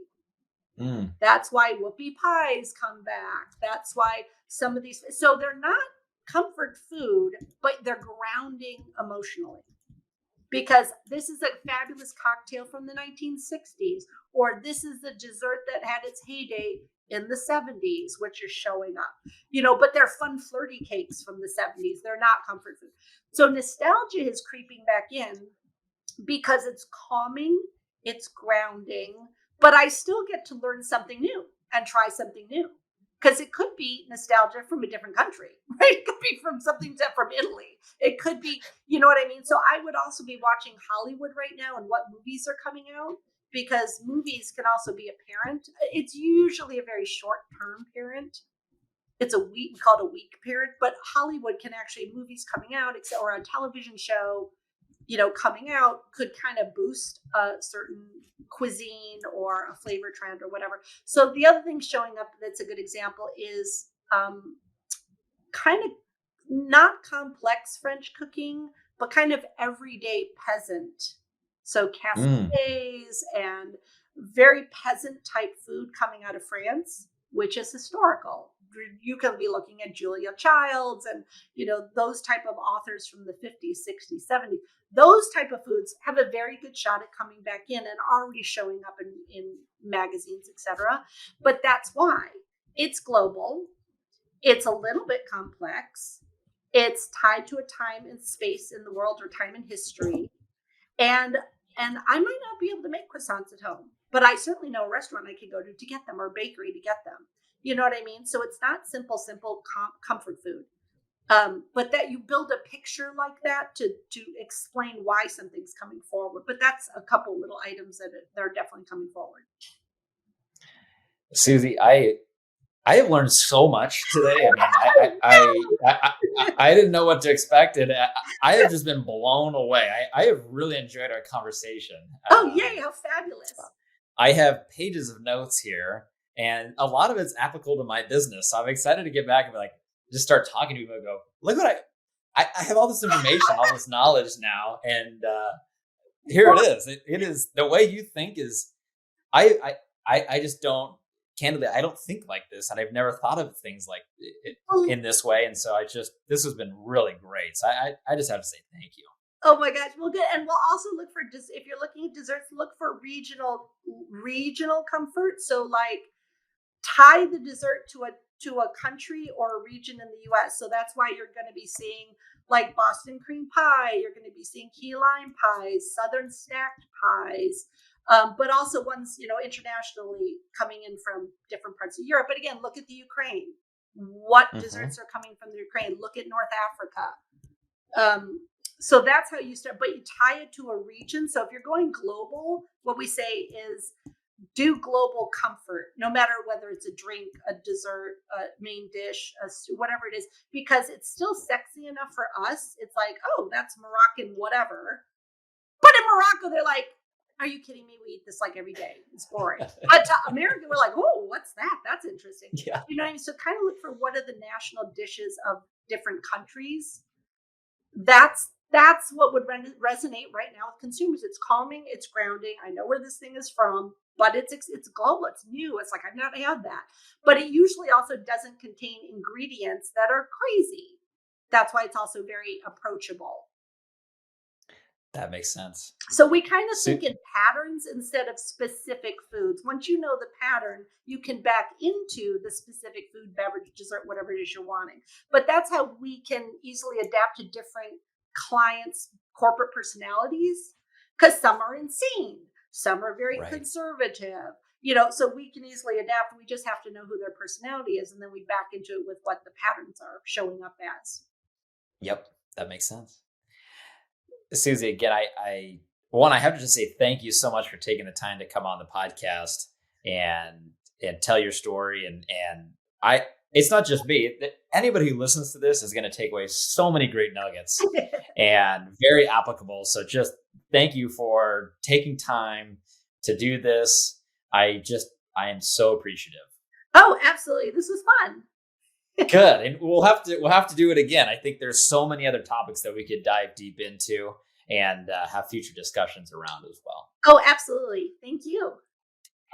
That's why whoopie pies come back. That's why some of these, so they're not comfort food, but they're grounding emotionally. Because this is a fabulous cocktail from the 1960s, or this is the dessert that had its heyday in the 70s, which is showing up, but they're fun, flirty cakes from the 70s. They're not comfort food. So nostalgia is creeping back in because it's calming, it's grounding, but I still get to learn something new and try something new. Because it could be nostalgia from a different country, right? It could be from something from Italy. It could be, you know what I mean? So I would also be watching Hollywood right now and what movies are coming out, because movies can also be a parent. It's usually a very short-term parent. It's a week, we call it a week parent, but Hollywood can actually, movies coming out or a television show, coming out could kind of boost a certain cuisine or a flavor trend or whatever. So the other thing showing up that's a good example is kind of not complex French cooking, but kind of everyday peasant. So casquets and very peasant type food coming out of France, which is historical. You can be looking at Julia Childs and, those type of authors from the 50s, 60s, 70s. Those type of foods have a very good shot at coming back in and already showing up in magazines, etc. But that's why it's global. It's a little bit complex. It's tied to a time and space in the world or time in history. And I might not be able to make croissants at home, but I certainly know a restaurant I could go to get them or a bakery to get them. You know what I mean? So it's not simple comfort food. But that you build a picture like that to explain why something's coming forward. But that's a couple little items that they're definitely coming forward. Suzy, I I have learned so much today. I didn't know what to expect, and I have just been blown away. I have really enjoyed our conversation. Oh, yay, how fabulous. I have pages of notes here, and a lot of it's applicable to my business. So I'm excited to get back and just start talking to people and go, look what I have all this information, all this knowledge now, and here it is. It is the way you think is. I just don't. Candidly, I don't think like this, and I've never thought of things like it in this way. And so this has been really great. So I just have to say thank you. Oh my gosh, well, good. And we'll also look for, if you're looking at desserts, look for regional comfort. So like tie the dessert to a country or a region in the US. So that's why you're going to be seeing like Boston cream pie. You're going to be seeing key lime pies, Southern stacked pies. But also ones, internationally coming in from different parts of Europe. But again, look at the Ukraine. What desserts are coming from the Ukraine? Look at North Africa. So that's how you start, but you tie it to a region. So if you're going global, what we say is do global comfort, no matter whether it's a drink, a dessert, a main dish, whatever it is, because it's still sexy enough for us. It's like, oh, that's Moroccan, whatever. But in Morocco, they're like, are you kidding me? We eat this like every day. It's boring. But to America, we're like, oh, what's that? That's interesting. Yeah. You know what I mean? So kind of look for what are the national dishes of different countries. That's what would resonate right now with consumers. It's calming. It's grounding. I know where this thing is from, but it's global. It's new. It's like, I've not had that. But it usually also doesn't contain ingredients that are crazy. That's why it's also very approachable. That makes sense. So we kind of think in patterns instead of specific foods. Once you know the pattern, you can back into the specific food, beverage, dessert, whatever it is you're wanting. But that's how we can easily adapt to different clients' corporate personalities, because some are insane, some are very conservative. So we can easily adapt. We just have to know who their personality is, and then we back into it with what the patterns are showing up as. Yep, that makes sense. Suzy, again, I have to just say thank you so much for taking the time to come on the podcast and tell your story. And it's not just me. Anybody who listens to this is going to take away so many great nuggets and very applicable. So just thank you for taking time to do this. I am so appreciative. Oh, absolutely. This was fun. Good. And we'll have to do it again. I think there's so many other topics that we could dive deep into and have future discussions around as well. Oh, absolutely. Thank you.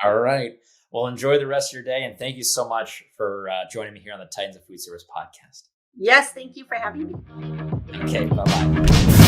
All right. Well, enjoy the rest of your day. And thank you so much for joining me here on the Titans of Food Service podcast. Yes. Thank you for having me. Okay. Bye-bye.